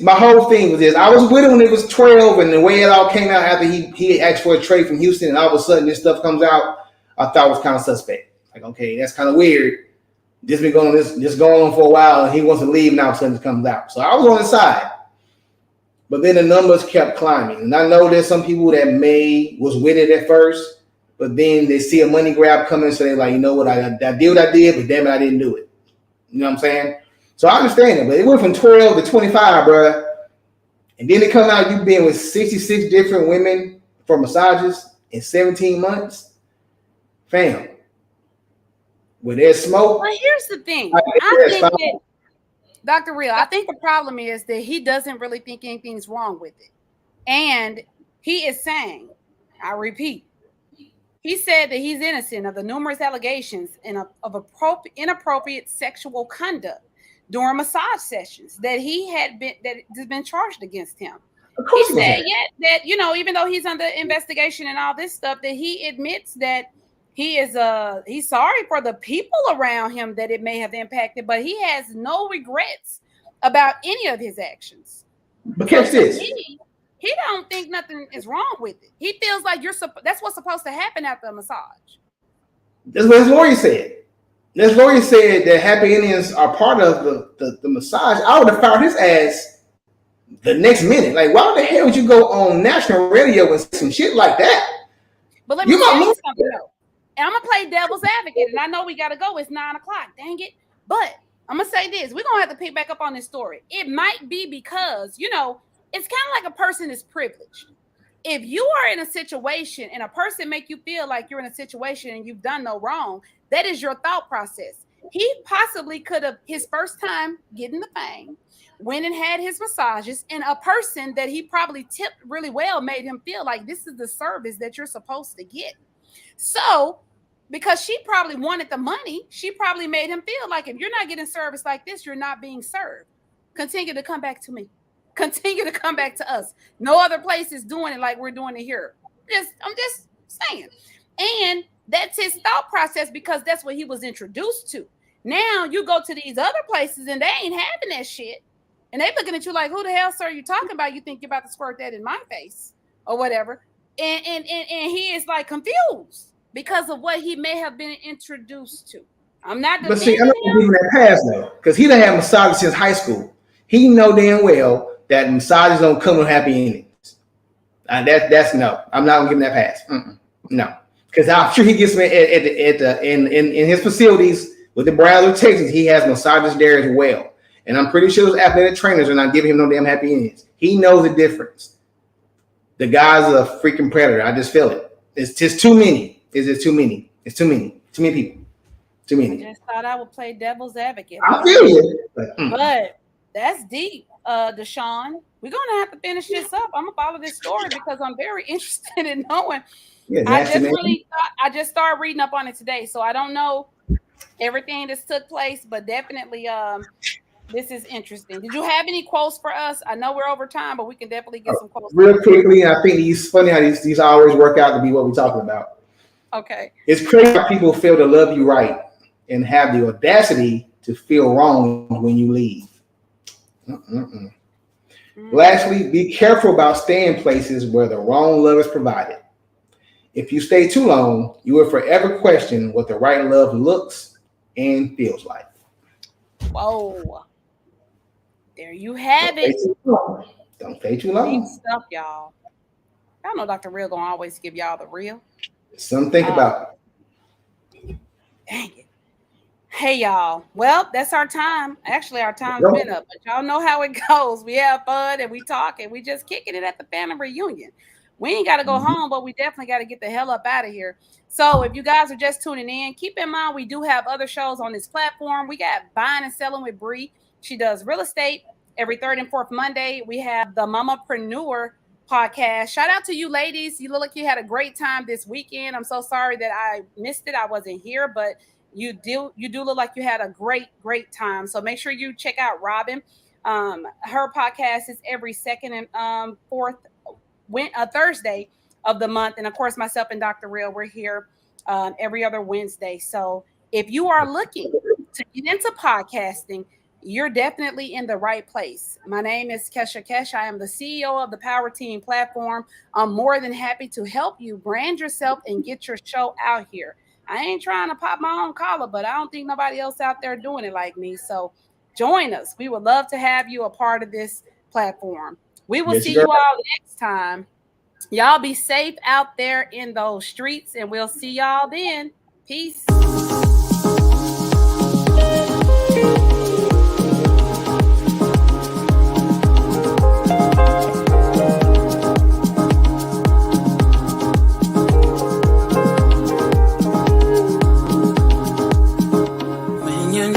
My whole thing was this. I was with him when it was 12, and the way it all came out after he asked for a trade from Houston, and all of a sudden this stuff comes out, I thought it was kind of suspect. Like, okay, that's kind of weird. This been going on for a while, and he wants to leave, now all of a sudden it comes out. So I was on his side. But then the numbers kept climbing. And I know there's some people that was with it at first, but then they see a money grab coming, so they're like, you know what, I did what I did, but damn it, I didn't do it. You know what I'm saying? So I understand it, but it went from 12 to 25, bro. And then it come out you being with 66 different women for massages in 17 months. Fam. Where there's smoke. Well, here's the thing. I think that, Dr. Real, I think the problem is that he doesn't really think anything's wrong with it. And he is saying, I repeat, he said that he's innocent of the numerous allegations of inappropriate sexual conduct during massage sessions that has been charged against him. He said that even though he's under investigation and all this stuff, that he admits that he's sorry for the people around him that it may have impacted, but he has no regrets about any of his actions. But catch this. He don't think nothing is wrong with it. He feels like that's what's supposed to happen after a massage. That's what his lawyer said. This lawyer said that happy endings are part of the massage. I would have found his ass the next minute. Like, why the hell would you go on national radio and some shit like that? But let me tell you something though. And I'm gonna play devil's advocate, and I know we gotta go. It's 9:00. Dang it! But I'm gonna say this: we're gonna have to pick back up on this story. It might be because it's kind of like a person is privileged. if you are in a situation and a person make you feel like you're in a situation and you've done no wrong, that is your thought process. He possibly could have, his first time getting the fame, went and had his massages, and a person that he probably tipped really well made him feel like this is the service that you're supposed to get. So, because she probably wanted the money, she probably made him feel like if you're not getting service like this, you're not being served. Continue to come back to me. Continue to come back to us. No other place is doing it like we're doing it here. I'm just saying. And that's his thought process because that's what he was introduced to. Now you go to these other places and they ain't having that shit. And they looking at you like, who the hell, sir, are you talking about? You think you're about to squirt that in my face or whatever. And he is like confused because of what he may have been introduced to. I'm not. But see, I'm not giving that pass though, because he done had massages since high school. He know damn well that massages don't come with happy endings. That's no. I'm not gonna give him that pass. No, because I'm sure he gets in his facilities with the Brazos, Texas. He has massages there as well, and I'm pretty sure those athletic trainers are not giving him no damn happy endings. He knows the difference. The guy's a freaking predator. I just feel it. It's just too many. It's just too many. It's too many. Too many people. Too many. I just thought I would play devil's advocate. I feel you. But that's deep, DeShaun. We're gonna have to finish this up. I'm gonna follow this story because I'm very interested in knowing. Yeah, I just started reading up on it today, so I don't know everything that's took place, but definitely this is interesting. Did you have any quotes for us? I know we're over time, but we can definitely get some quotes. Real quickly, I think it's funny how these always work out to be what we're talking about. Okay. It's crazy how people fail to love you right and have the audacity to feel wrong when you leave. Lastly, be careful about staying places where the wrong love is provided. If you stay too long, you will forever question what the right love looks and feels like. Whoa. There you have it. Don't stay too long. Deep stuff, y'all. Y'all know Dr. Real gonna always give y'all the real. Something to think about. Dang it. Hey, y'all. Well, that's our time. Actually, our time's been up, but y'all know how it goes. We have fun and we talk and we just kicking it at the family reunion. We ain't got to go home, but we definitely got to get the hell up out of here. So if you guys are just tuning in, keep in mind we do have other shows on this platform. We got Buying and Selling with Bree. She does real estate every third and fourth Monday. We have the Mamapreneur podcast. Shout out to you ladies. You look like you had a great time this weekend. I'm so sorry that I missed it. I wasn't here, but you do look like you had a great time. So make sure you check out Robin. Her podcast is every second and fourth Thursday of the month. And of course, myself and Dr. Real, we're here every other Wednesday. So if you are looking to get into podcasting, you're definitely in the right place. My name is Kesha. I am the CEO of the PowerTeam platform. I'm more than happy to help you brand yourself and get your show out here. I ain't trying to pop my own collar, but I don't think nobody else out there doing it like me. So join us. We would love to have you a part of this platform. We will see you all next time. Y'all be safe out there in those streets, and we'll see y'all then. Peace. When you